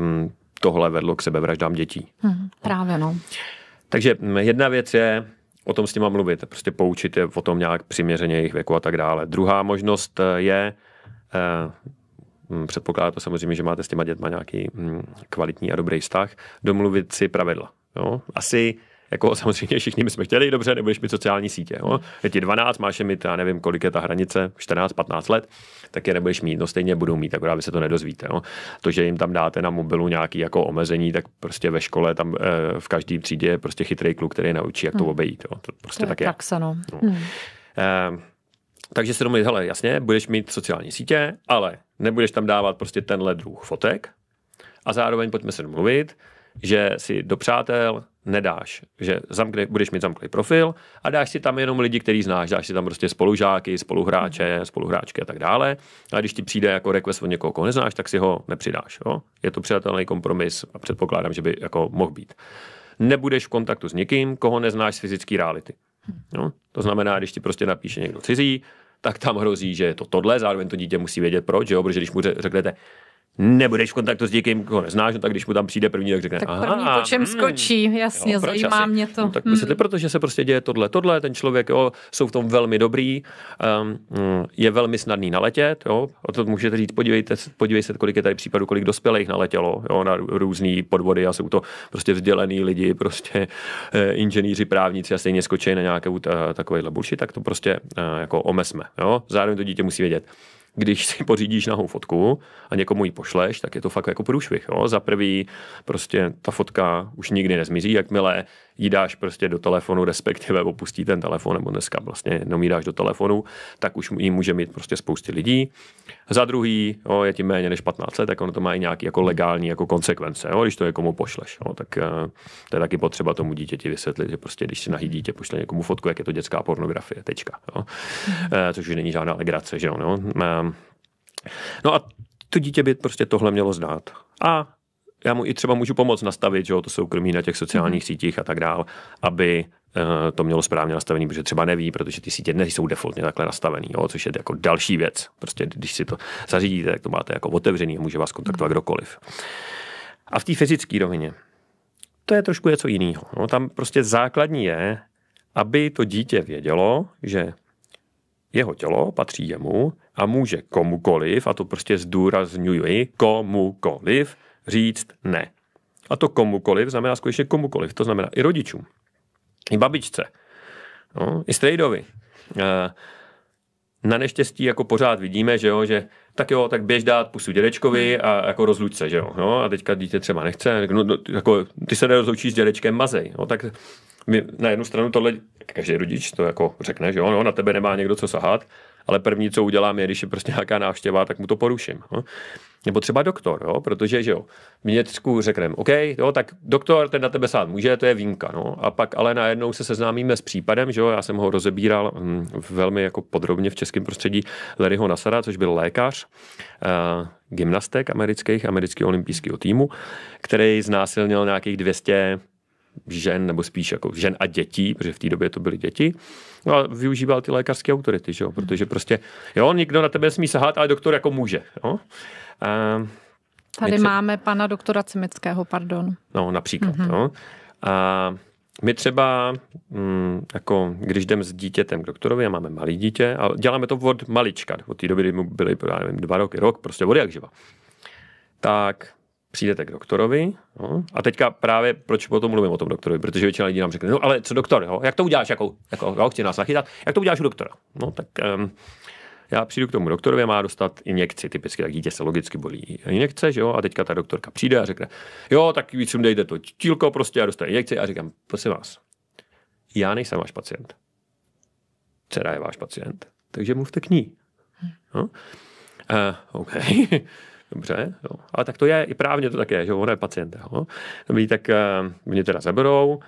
tohle vedlo k sebevraždám dětí. Právě, no. Takže jedna věc je o tom s nima mluvit, prostě poučit je o tom nějak přiměřeně jejich věku a tak dále. Druhá možnost je, předpokládá to samozřejmě, že máte s těma dětma nějaký kvalitní a dobrý vztah, domluvit si pravidla. Jo? Asi jako samozřejmě všichni bychom chtěli, dobře, nebudeš mít sociální sítě. Jo? Je ti 12, máš je mít, já nevím, kolik je ta hranice, 14, 15 let, tak je nebudeš mít, no stejně budou mít, akorát vy se to nedozvíte. Jo? To, že jim tam dáte na mobilu nějaký jako omezení, tak prostě ve škole tam v každý třídě je prostě chytrý kluk, který naučí, jak to obejít. Jo? To prostě to tak je. Praxe, no. Takže si domluvit, hele, jasně, budeš mít sociální sítě, ale nebudeš tam dávat prostě tenhle druh fotek a zároveň pojďme se domluvit, že si do přátel nedáš, že budeš mít zamklý profil a dáš si tam jenom lidi, který znáš, dáš si tam prostě spolužáky, spoluhráčky a tak dále. A když ti přijde jako request od někoho, koho neznáš, tak si ho nepřidáš. Jo? Je to přijatelný kompromis a předpokládám, že by jako mohl být. Nebudeš v kontaktu s někým, koho neznáš z fyzické reality. Jo? To znamená, když ti prostě napíše někdo cizí, tak tam hrozí, že je to tohle, zároveň to dítě musí vědět proč, jo? Protože když mu řeknete, nebudeš v kontaktu s někým, koho neznáš, no tak když mu tam přijde první, tak řekne, tak první po čem skočí, jasně, jo, zajímá mě to. No, tak vysvětli, protože se prostě děje tohle, ten člověk, jo, jsou v tom velmi dobrý, je velmi snadný naletět, jo, a to můžete říct, podívej se, kolik je tady případů, kolik dospělých naletělo, jo, na různý podvody a jsou to prostě vzdělaný lidi, prostě inženýři, právníci a stejně skočí na nějakou takovýhle bullshit, tak to prostě jako omezme, jo, zároveň to dítě musí vědět. Když si pořídíš nahou fotku a někomu ji pošleš, tak je to fakt jako průšvih. Jo? Za prvý prostě ta fotka už nikdy nezmizí, jakmile jí dáš prostě do telefonu, respektive opustí ten telefon, nebo dneska vlastně jenom jí dáš do telefonu, tak už ji může mít prostě spousty lidí. Za druhý, jo, je tím méně než 15 let, tak ono to má i nějaký jako legální jako konsekvence, jo? Když to někomu pošleš. Jo? Tak to je taky potřeba tomu dítěti vysvětlit, že prostě když si nahý dítě pošle někomu fotku, jak je to dětská pornografie, tečka. Jo? Což už není žádná legrace, že jo. No a to dítě by prostě tohle mělo znát. A já mu i třeba můžu pomoct nastavit, že jo, to soukromí na těch sociálních sítích a tak dál, aby to mělo správně nastavený, protože třeba neví, protože ty sítě nejsou defaultně takhle nastavený, jo, což je jako další věc. Prostě když si to zařídíte, tak to máte jako otevřený a může vás kontaktovat kdokoliv. A v té fyzické rovině to je trošku něco jiného. No, tam prostě základní je, aby to dítě vědělo, že jeho tělo patří jemu a může komukoliv, a to prostě zdůrazňuji, komukoliv říct ne. A to komukoliv znamená skutečně komukoliv, to znamená i rodičům, i babičce, no, i strejdovi. Na neštěstí jako pořád vidíme, že jo, že tak běž dát pusu dědečkovi a jako rozluč se, že jo. No, a teďka dítě třeba nechce, no, jako ty se nerozlučíš s dědečkem, mazej. No, tak my na jednu stranu tohle, každý rodič to jako řekne, že jo, no, na tebe nemá někdo co sahat, ale první, co udělám, je, když je prostě nějaká návštěva, tak mu to poruším. No. Nebo třeba doktor, jo, protože, že jo, v Německu řekneme, OK, jo, tak doktor, ten na tebe sát může, to je výjimka, no. A pak ale najednou se seznámíme s případem, že jo, já jsem ho rozebíral velmi jako podrobně v českém prostředí Larryho Nassara, což byl lékař, gymnastek amerického olympijského týmu, který znásilnil nějakých 200 žen, nebo spíš jako žen a dětí, protože v té době to byly děti. No a využíval ty lékařské autority, že jo, protože prostě, jo, nikdo na tebe smí sahat, ale doktor jako může, jo. Tady máme pana doktora Cimického, pardon. No, například, no. A my třeba, jako když jdeme s dítětem k doktorovi a máme malý dítě, a děláme to od malička, od té doby, kdy mu byly, já nevím, 2 roky, rok, prostě od jak živa. Tak přijdete k doktorovi, no, a teďka právě, proč potom mluvím o tom doktorovi, protože většina lidí nám řekne, no ale co doktor, jo? Jak to uděláš, jako chci nás nachytat, jak to uděláš u doktora? No tak já přijdu k tomu doktorovi a má dostat injekci, typicky tak dítě se logicky bolí injekce, že jo, a teďka ta doktorka přijde a řekne, jo, tak víc dejte to tílko prostě a dostane injekci a říkám, prosím vás, já nejsem váš pacient. Dcera je váš pacient, takže mluvte k ní. No? OK. Dobře, jo. Ale tak to je, i právně to tak je, že ona je pacient. Jo. Dobrý, tak mě teda zaberou,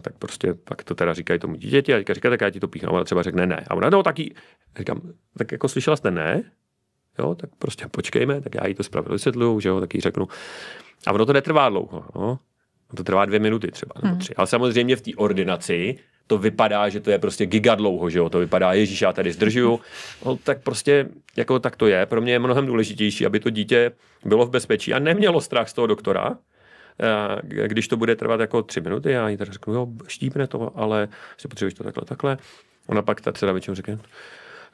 tak prostě pak to teda říkají tomu dítěti a říká, tak já ti to píchnu. A ona třeba řekne ne. A ona, no taky, říkám, tak jako slyšela jste ne? Jo, tak prostě počkejme, tak já jí to spravedlivě vysvětluju, že jo, tak jí řeknu. A ono to netrvá dlouho, jo. To trvá 2 minuty třeba, nebo 3. Ale samozřejmě v té ordinaci to vypadá, že to je prostě gigadlouho, že jo, to vypadá, ježíš, já tady zdržuju, no, tak prostě, jako tak to je, pro mě je mnohem důležitější, aby to dítě bylo v bezpečí a nemělo strach z toho doktora, když to bude trvat jako 3 minuty, já jí tady řeknu, jo, štípne to, ale si potřebuješ to takhle, ona pak ta dcera většinou řekne,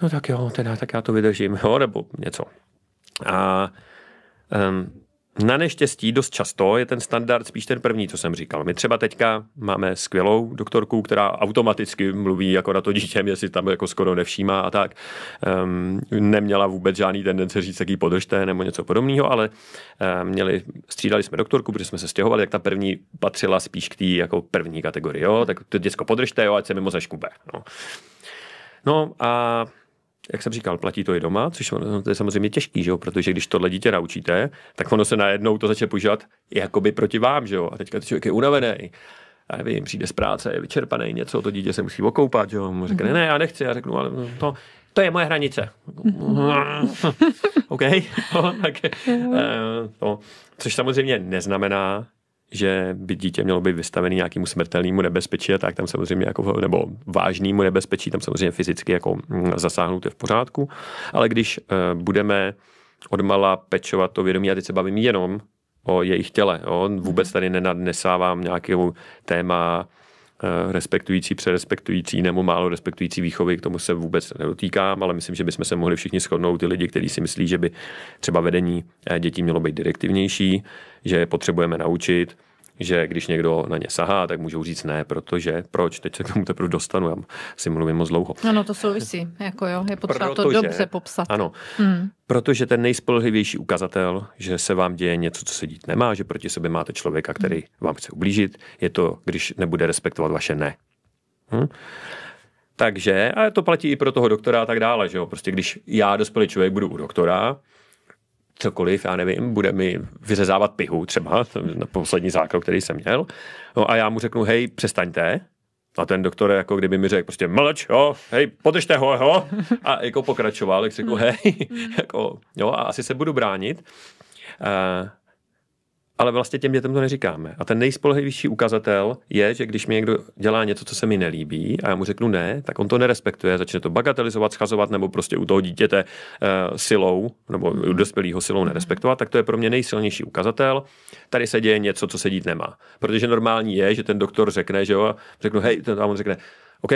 no tak jo, teda, tak já to vydržím, jo, nebo něco. A na neštěstí dost často je ten standard spíš ten první, co jsem říkal. My třeba teďka máme skvělou doktorku, která automaticky mluví jako na to dítě, jestli tam jako skoro nevšímá a tak. Neměla vůbec žádný tendence říct, jak jí podržte nebo něco podobného, ale střídali jsme doktorku, protože jsme se stěhovali, tak ta první patřila spíš k té jako první kategorii. Jo? Tak to děcko podržte, jo, ať se mimo zaškube. No a jak jsem říkal, platí to i doma, což to je samozřejmě těžký, že jo? Protože když tohle dítě naučíte, tak ono se najednou to začne používat jakoby proti vám, že jo? A teďka člověk je unavený. A nevím, přijde z práce, je vyčerpaný, něco, to dítě se musí okoupat, že jo? Mu řekne, ne, já nechci, já řeknu, ale to je moje hranice. OK? Což samozřejmě neznamená, že by dítě mělo být vystavený nějakému smrtelnému nebezpečí a tak tam samozřejmě jako, nebo vážnému nebezpečí, tam samozřejmě fyzicky jako zasáhnout je v pořádku, ale když budeme odmala pečovat to vědomí, a teď se bavím jenom o jejich těle, jo? Vůbec tady nenadnesávám nějakého téma respektující, přerespektující nebo málo respektující výchovy, k tomu se vůbec nedotýkám, ale myslím, že bychom se mohli všichni shodnout, ty lidi, kteří si myslí, že by třeba vedení dětí mělo být direktivnější, že potřebujeme naučit, že když někdo na ně sahá, tak můžou říct ne, protože proč, teď se k tomu teprve dostanu, já si mluvím moc dlouho. Ano, to souvisí, jako jo, je potřeba to dobře popsat. Ano, protože ten nejspolehlivější ukazatel, že se vám děje něco, co se dít nemá, že proti sobě máte člověka, který vám chce ublížit, je to, když nebude respektovat vaše ne. Takže, a to platí i pro toho doktora a tak dále, že jo, prostě když já, dospělý člověk, budu u doktora, cokoliv, já nevím, bude mi vyřezávat pihu třeba, na poslední zákrok, který jsem měl, no a já mu řeknu, hej, přestaňte, a ten doktor, jako kdyby mi řekl, prostě mlč, jo, hej, podržte ho, jo, a jako pokračoval, jak řekl, hej, jako, jo, a asi se budu bránit. ale vlastně těm dětem to neříkáme. A ten nejspolehlivější ukazatel je, že když mi někdo dělá něco, co se mi nelíbí a já mu řeknu ne, tak on to nerespektuje, začne to bagatelizovat, schazovat nebo prostě u toho dítěte silou nebo u dospělého silou nerespektovat, tak to je pro mě nejsilnější ukazatel. Tady se děje něco, co se dít nemá. Protože normální je, že ten doktor řekne, že jo, řeknu hej, a on řekne OK,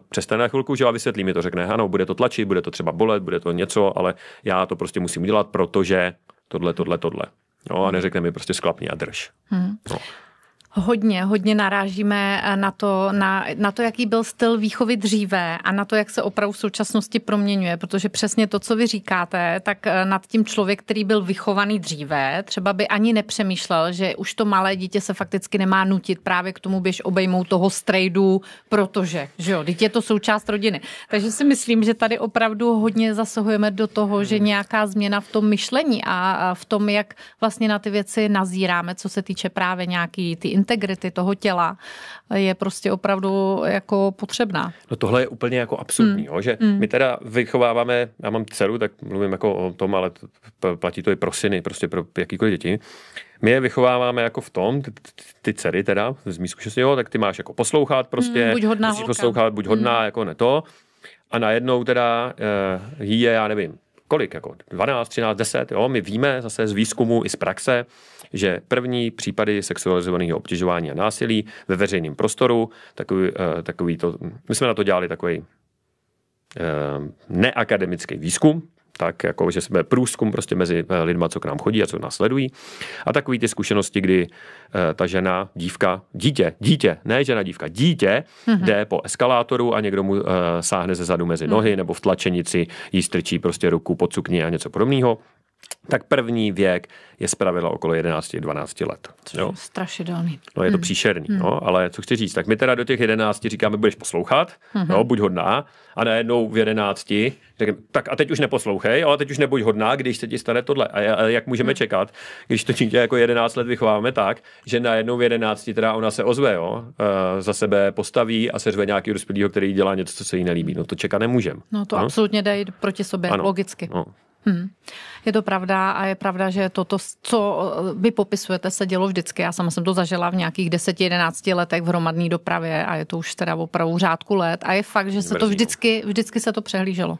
přestaň na chvilku, že jo, a vysvětlí mi to, řekne, ano, bude to tlačit, bude to třeba bolet, bude to něco, ale já to prostě musím udělat, protože tohle. No a neřekne mi prostě sklapni a drž. No. Hodně narážíme na to, jaký byl styl výchovy dříve a na to, jak se opravdu v současnosti proměňuje, protože přesně to, co vy říkáte, tak nad tím člověk, který byl vychovaný dříve, třeba by ani nepřemýšlel, že už to malé dítě se fakticky nemá nutit právě k tomu, běž obejmout toho strejdu, protože, že jo, dítě je to součást rodiny. Takže si myslím, že tady opravdu hodně zasahujeme do toho, že nějaká změna v tom myšlení a v tom, jak vlastně na ty věci nazíráme, co se týče právě nějaký ty integrity toho těla je prostě opravdu jako potřebná. No tohle je úplně jako absurdní, že my teda vychováváme, já mám dceru, tak mluvím jako o tom, ale platí to i pro syny, prostě pro jakýkoliv děti. My je vychováváme jako v tom, ty dcery teda, z mý zkušenosti, tak ty máš jako poslouchat prostě, buď hodná musíš holka. poslouchat, buď hodná, jako ne to. A najednou teda jí je, já nevím, kolik, jako 12, 13, 10, jo, my víme zase z výzkumu i z praxe, že první případy sexualizovaného obtěžování a násilí ve veřejném prostoru, takový to, my jsme na to dělali takový neakademický výzkum, tak jako, že jsme průzkum prostě mezi lidma, co k nám chodí a co nás sledují. A takový ty zkušenosti, kdy ta žena, dítě, ne žena, dívka, dítě jde po eskalátoru a někdo mu sáhne ze zadu mezi nohy nebo v tlačenici jí strčí prostě ruku pod sukni a něco podobného. Tak první věk je zpravidla okolo 11-12 let. Jo? Strašidelný. No je to příšerný, no, ale co chci říct, tak my teda do těch 11 říkáme, budeš poslouchat, jo, buď hodná, a najednou v 11 řekneme, tak a teď už neposlouchej, ale teď už nebuď hodná, když se ti stane tohle. A jak můžeme čekat, když to dítě jako 11 let vychováváme tak, že najednou v 11 teda ona se ozve, jo, za sebe postaví a seřve nějaký dospělýho, který dělá něco, co se jí nelíbí. No to čekat nemůžeme. No to absolutně jde proti sobě, ano. Logicky. No. Je to pravda a je pravda, že toto, co vy popisujete, se dělo vždycky. Já sama jsem to zažila v nějakých 10-11 letech v hromadné dopravě a je to už teda opravdu řádku let a je fakt, že se to vždycky se to přehlíželo.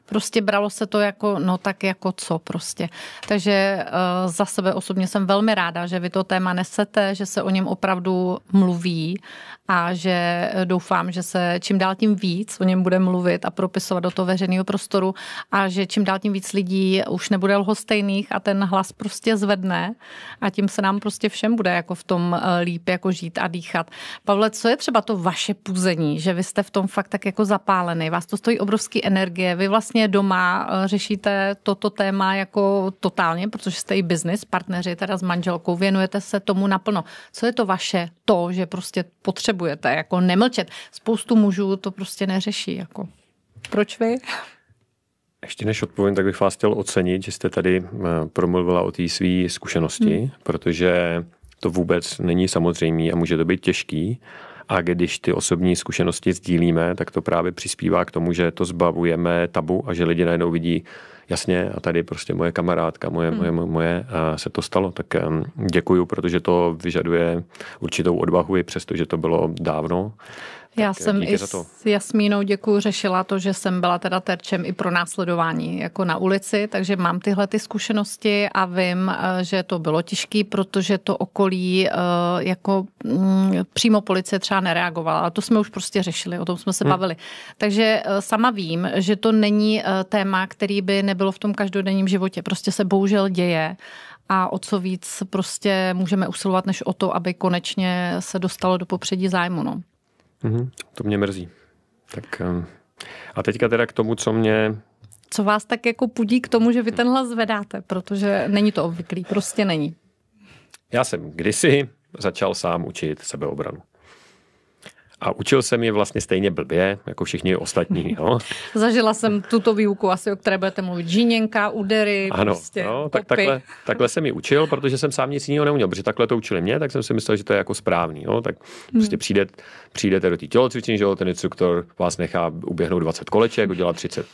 Prostě bralo se to jako, no tak jako co prostě. Takže za sebe osobně jsem velmi ráda, že vy to téma nesete, že se o něm opravdu mluví a že doufám, že se čím dál tím víc o něm bude mluvit a propisovat do toho veřejného prostoru a že čím dál tím víc lidí už nebude lhostejných a ten hlas prostě zvedne a tím se nám prostě všem bude jako v tom líp jako žít a dýchat. Pavle, co je třeba to vaše puzení, že vy jste v tom fakt tak jako zapálený, vás to stojí obrovský energie, vy vlastně doma řešíte toto téma jako totálně, protože jste i business partneři teda s manželkou, věnujete se tomu naplno. Co je to vaše to, že prostě potřebujete jako nemlčet? Spoustu mužů to prostě neřeší. Jako. Proč vy? Ještě než odpovím, tak bych vás chtěl ocenit, že jste tady promluvila o té své zkušenosti, protože to vůbec není samozřejmé a může to být těžký. A když ty osobní zkušenosti sdílíme, tak to právě přispívá k tomu, že to zbavujeme tabu a že lidi najednou vidí, jasně, a tady prostě moje kamarádka, moje se to stalo. Tak děkuju, protože to vyžaduje určitou odvahu, i přesto, že to bylo dávno. Já jsem i s Jasmínou, děkuju, řešila to, že jsem byla teda terčem i pro následování jako na ulici, takže mám tyhle ty zkušenosti a vím, že to bylo těžké, protože to okolí jako přímo policie třeba nereagovala, ale to jsme už prostě řešili, o tom jsme se bavili. Takže sama vím, že to není téma, který by nebylo v tom každodenním životě, prostě se bohužel děje. A o co víc prostě můžeme usilovat, než o to, aby konečně se dostalo do popředí zájmu, no. To mě mrzí. Tak a teďka teda k tomu, Co vás tak jako pudí k tomu, že vy ten hlas zvedáte, protože není to obvyklý, prostě není. Já jsem kdysi začal sám učit sebeobranu. A učil jsem je vlastně stejně blbě, jako všichni ostatní. No. Zažila jsem tuto výuku asi, o které budete mluvit. Žíněnka, údery, ano, prostě no, tak takhle jsem ji učil, protože jsem sám nic jiného neuměl, protože takhle to učili mě, tak jsem si myslel, že to je jako správný. No. Tak prostě přijdete do té tělocvičny, že ten instruktor vás nechá uběhnout 20 koleček, udělat 30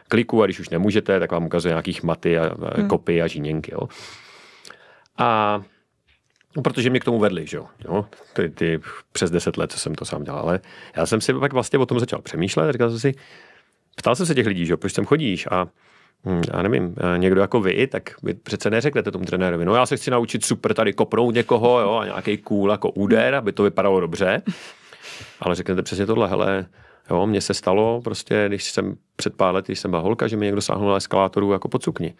kliků a když už nemůžete, tak vám ukazuje nějakých maty a kopy a žíněnky. Jo. A protože mě k tomu vedli, že jo, ty přes 10 let, co jsem to sám dělal, ale já jsem si pak vlastně o tom začal přemýšlet, říkal jsem si, ptal jsem se těch lidí, že jo, proč sem chodíš a já nevím, někdo jako vy, tak vy přece neřeknete tomu trenérovi, no já se chci naučit super tady kopnout někoho, jo, a nějaký cool jako úder, aby to vypadalo dobře, ale řeknete přesně tohle, hele, jo, mně se stalo prostě, když jsem před pár lety, když jsem byla holka, že mi někdo sáhnul na eskalátoru jako pod sukni.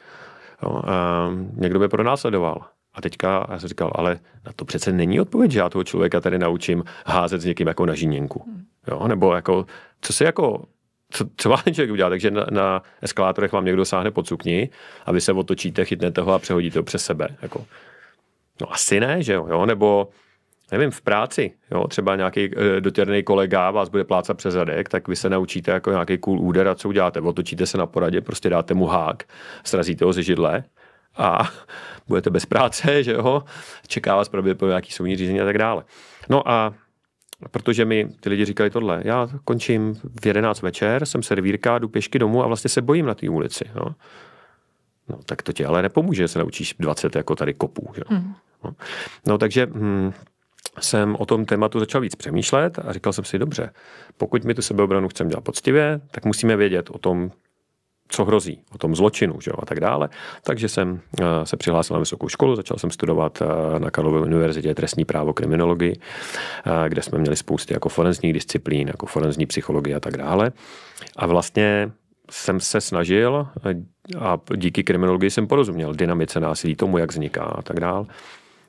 Jo, a někdo mě pronásledoval. A teďka já jsem říkal, ale na to přece není odpověď, že já toho člověka tady naučím házet s někým jako na žíněnku. Jo, nebo jako, co má ten člověk udělat? Takže na eskalátorech vám někdo sáhne pod sukni a vy se otočíte, chytnete ho a přehodíte ho přes sebe. Jako. No asi ne, že jo? Nebo nevím, v práci, jo? Třeba nějaký dotěrný kolega vás bude plácat přes zadek, tak vy se naučíte jako nějaký cool úder a co uděláte? Otočíte se na poradě, prostě dáte mu hák, srazíte ho ze židle a budete bez práce, že jo? Čeká vás pravděpodobně nějaký soudní řízení a tak dále. No a protože mi ty lidi říkali tohle, já končím v 11 večer, jsem servírka, jdu pěšky domů a vlastně se bojím na té ulici. Jo? No tak to ti ale nepomůže, že se naučíš 20 jako tady kopů. Že? No takže jsem o tom tématu začal víc přemýšlet a říkal jsem si, dobře, pokud my tu sebeobranu chceme dělat poctivě, tak musíme vědět o tom, co hrozí, o tom zločinu, že jo, a tak dále. Takže jsem se přihlásil na vysokou školu, začal jsem studovat na Karlově univerzitě trestní právo, kriminologii, kde jsme měli spousty jako forenzních disciplín, jako forenzní psychologie a tak dále. A vlastně jsem se snažil a díky kriminologii jsem porozuměl dynamice násilí, tomu, jak vzniká a tak dále.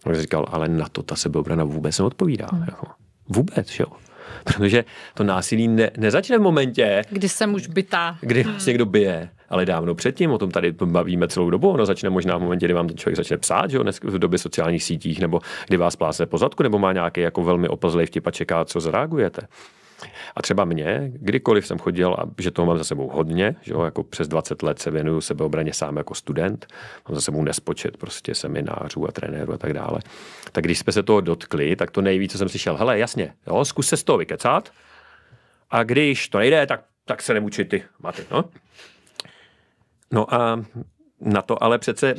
A jsem říkal, ale na to ta sebeobrana vůbec neodpovídá. Jako. Vůbec, že jo. Protože to násilí nezačne v momentě, kdy jsem už bytá. Kdy vás někdo bije, ale dávno předtím, o tom tady bavíme celou dobu, ono začne možná v momentě, kdy vám ten člověk začne psát, že jo, v době sociálních sítích, nebo kdy vás plásne po zadku, nebo má nějaký jako velmi oplzlej vtip a čeká, co zareagujete. A třeba mě, kdykoliv jsem chodil, a že toho mám za sebou hodně, že jo, jako přes 20 let se věnuju sebeobraně sám jako student, mám za sebou nespočet prostě seminářů a trenérů a tak dále. Tak když jsme se toho dotkli, tak to nejvíc, co jsem si šel, hele, jasně, jo, zkus se z toho vykecat a když to nejde, tak se nemučit ty maty, no. No a na to ale přece,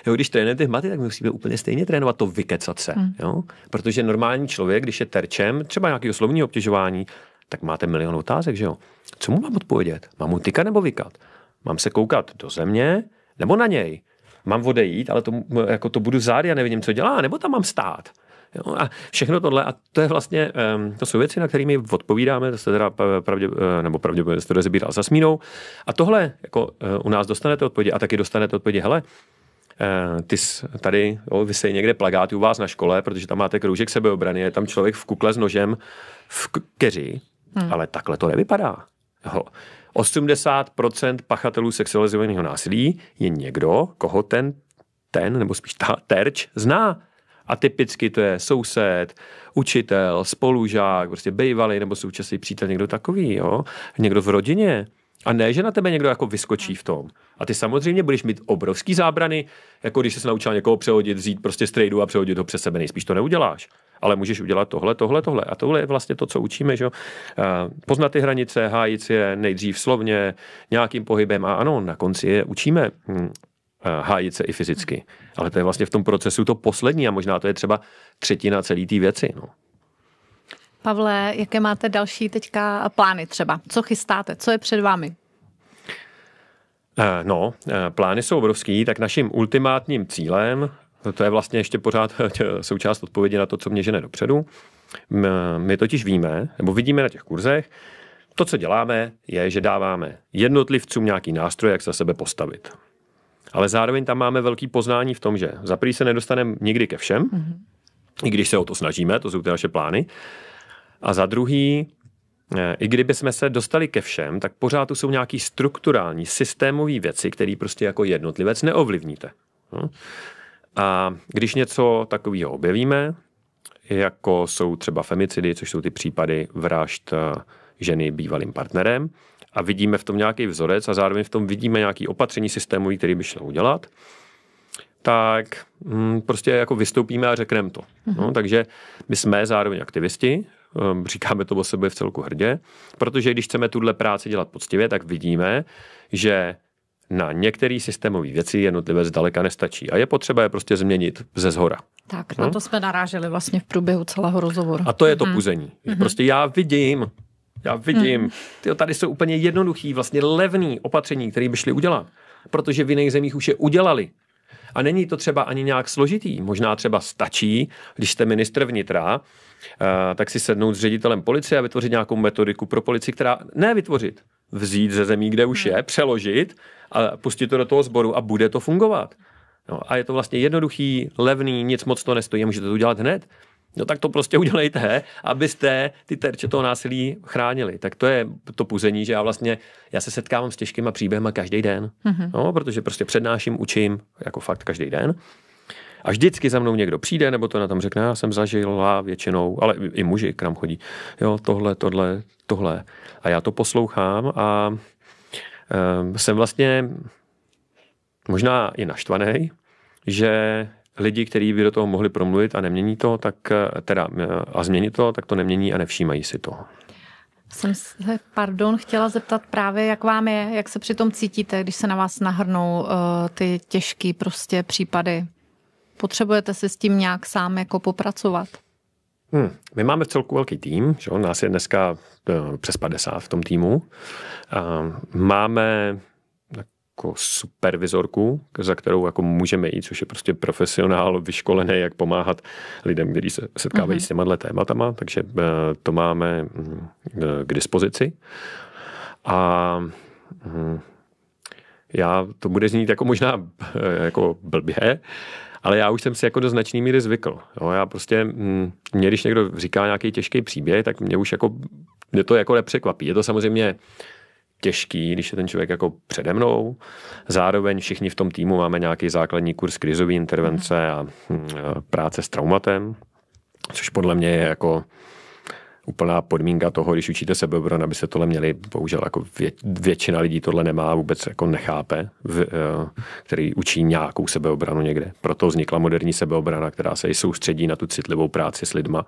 jo, když trénujete maty, tak musíme úplně stejně trénovat to vykecat se. Jo? Protože normální člověk, když je terčem, třeba nějakého slovního obtěžování, tak máte milion otázek, že jo? Co mu mám odpovědět? Mám mu tykat nebo vykat? Mám se koukat do země nebo na něj? Mám odejít, ale to budu zády a nevidím, co dělá, nebo tam mám stát? Jo, a všechno tohle, a to je vlastně, to jsou věci, na kterými odpovídáme, to jste teda pravděpodobně jste rozebíral za Smínou. A tohle, jako u nás dostanete odpovědi a taky dostanete odpovědi, hele, ty tady, jo, vysej někde plakáty u vás na škole, protože tam máte kroužek sebeobrany, je tam člověk v kukle s nožem v keři, ale takhle to nevypadá. Jo. 80% pachatelů sexualizovaného násilí je někdo, koho ten nebo spíš ta terč zná. A typicky to je soused, učitel, spolužák, prostě bývalý nebo současný přítel, někdo takový, jo? Někdo v rodině. A ne, že na tebe někdo jako vyskočí v tom. A ty samozřejmě budeš mít obrovský zábrany, jako když jsi naučil někoho přehodit, vzít prostě strejdu a přehodit ho přes sebe, nejspíš to neuděláš. Ale můžeš udělat tohle. A tohle je vlastně to, co učíme, že? Poznat ty hranice, hájit je nejdřív slovně, nějakým pohybem a ano, na konci je učíme hájit se i fyzicky. Ale to je vlastně v tom procesu to poslední a možná to je třeba třetina celé té věci. No. Pavle, jaké máte další teďka plány třeba? Co chystáte? Co je před vámi? Plány jsou obrovský, tak naším ultimátním cílem, to je vlastně ještě pořád součást odpovědi na to, co mě žene dopředu. My totiž víme, nebo vidíme na těch kurzech, to, co děláme, je, že dáváme jednotlivcům nějaký nástroj, jak se sebe postavit. Ale zároveň tam máme velký poznání v tom, že za prvý se nedostaneme nikdy ke všem, i když se o to snažíme, to jsou ty naše plány. A za druhý, i kdyby jsme se dostali ke všem, tak pořád tu jsou nějaký strukturální, systémové věci, které prostě jako jednotlivec neovlivníte. A když něco takového objevíme, jako jsou třeba femicidy, což jsou ty případy vražd ženy bývalým partnerem, a vidíme v tom nějaký vzorec a zároveň v tom vidíme nějaký opatření systémový, který by šlo udělat, tak prostě jako vystoupíme a řekneme to. No, takže my jsme zároveň aktivisti, říkáme to o sobě v celku hrdě, protože když chceme tuhle práci dělat poctivě, tak vidíme, že na některé systémové věci jednotlivé zdaleka nestačí. A je potřeba je prostě změnit ze zhora. Tak, na to jsme naráželi vlastně v průběhu celého rozhovoru. A to je to puzení. Prostě já vidím, tyjo, tady jsou úplně jednoduchý, vlastně levný opatření, které by šly udělat. Protože v jiných zemích už je udělali. A není to třeba ani nějak složitý. Možná třeba stačí, když jste ministr vnitra, tak si sednout s ředitelem policie a vytvořit nějakou metodiku pro policii, která vytvořit. Vzít ze zemí, kde už je, přeložit a pustit to do toho sboru a bude to fungovat. No, a je to vlastně jednoduchý, levný, nic moc to nestojí a můžete to udělat hned. No tak to prostě udělejte, abyste ty terče toho násilí chránili. Tak to je to puzení, že já se setkávám s těžkýma příběhama každý den. No, protože prostě přednáším, učím jako fakt každý den. A vždycky za mnou někdo přijde, nebo to na tom řekne, já jsem zažil většinou, ale i muži k nám chodí. Jo, tohle. A já to poslouchám a jsem vlastně možná i naštvaný, že lidi, kteří by do toho mohli promluvit a nemění to, tak a změnit to, tak to nemění a nevšímají si to. Jsem se, chtěla zeptat právě, jak vám je, jak se při tom cítíte, když se na vás nahrnou ty těžké prostě případy. Potřebujete si s tím nějak sám jako popracovat? My máme v celku velký tým, že? Nás je dneska přes 50 v tom týmu. Máme jako supervizorku, za kterou jako můžeme jít, což je prostě profesionál vyškolený, jak pomáhat lidem, kteří se setkávají s těma tématama, takže to máme k dispozici. A to bude znít jako možná jako blbě, ale já už jsem si jako do značný míry zvykl. Jo, já prostě, když někdo říká nějaký těžký příběh, tak mě to jako nepřekvapí. Je to samozřejmě těžký, když je ten člověk jako přede mnou. Zároveň všichni v tom týmu máme nějaký základní kurz krizové intervence a práce s traumatem, což podle mě je jako úplná podmínka toho, když učíte sebeobranu, aby se tohle měli, bohužel jako většina lidí tohle nemá, vůbec jako nechápe, který učí nějakou sebeobranu někde. Proto vznikla moderní sebeobrana, která se i soustředí na tu citlivou práci s lidma.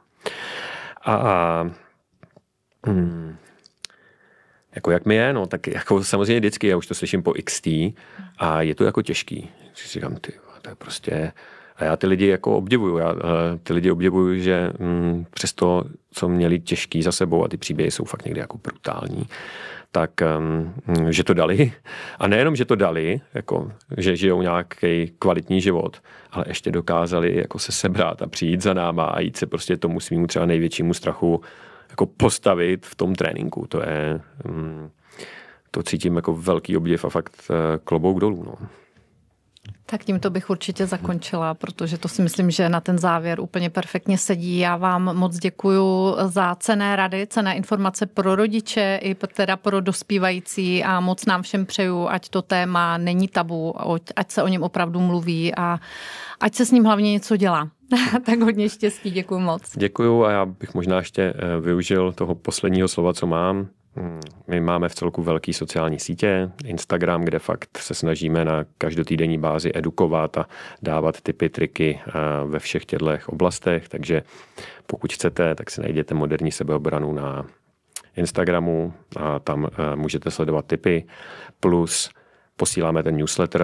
Jako jak mi je, no, tak jako samozřejmě vždycky, já už to slyším po XT a je to jako těžký. Si říkám, to je prostě... A já ty lidi jako obdivuju. Ty lidi obdivuju, že přesto, co měli těžký za sebou a ty příběhy jsou fakt někdy jako brutální, tak že to dali. A nejenom, že to dali, jako, že žijou nějaký kvalitní život, ale ještě dokázali jako se sebrat a přijít za náma a jít se prostě tomu svýmu třeba největšímu strachu jako postavit v tom tréninku. To cítím jako velký obdiv a fakt klobouk dolů. No. Tak tímto bych určitě zakončila, protože to si myslím, že na ten závěr úplně perfektně sedí. Já vám moc děkuju za cenné rady, cenné informace pro rodiče i teda pro dospívající a moc nám všem přeju, ať to téma není tabu, ať se o něm opravdu mluví a ať se s ním hlavně něco dělá. Tak hodně štěstí, děkuju moc. Děkuju a já bych možná ještě využil toho posledního slova, co mám. My máme v celku velký sociální sítě, Instagram, kde fakt se snažíme na každotýdenní bázi edukovat a dávat tipy, triky ve všech těchto oblastech, takže pokud chcete, tak si najděte moderní sebeobranu na Instagramu a tam můžete sledovat tipy, plus posíláme ten newsletter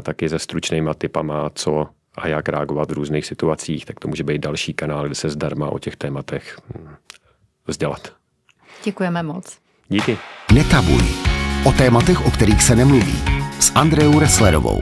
taky se stručnýma tipama, co a jak reagovat v různých situacích, tak to může být další kanál, kde se zdarma o těch tématech vzdělat. Děkujeme moc. Díky. Netabuj. O tématech, o kterých se nemluví. S Andreou Resslerovou.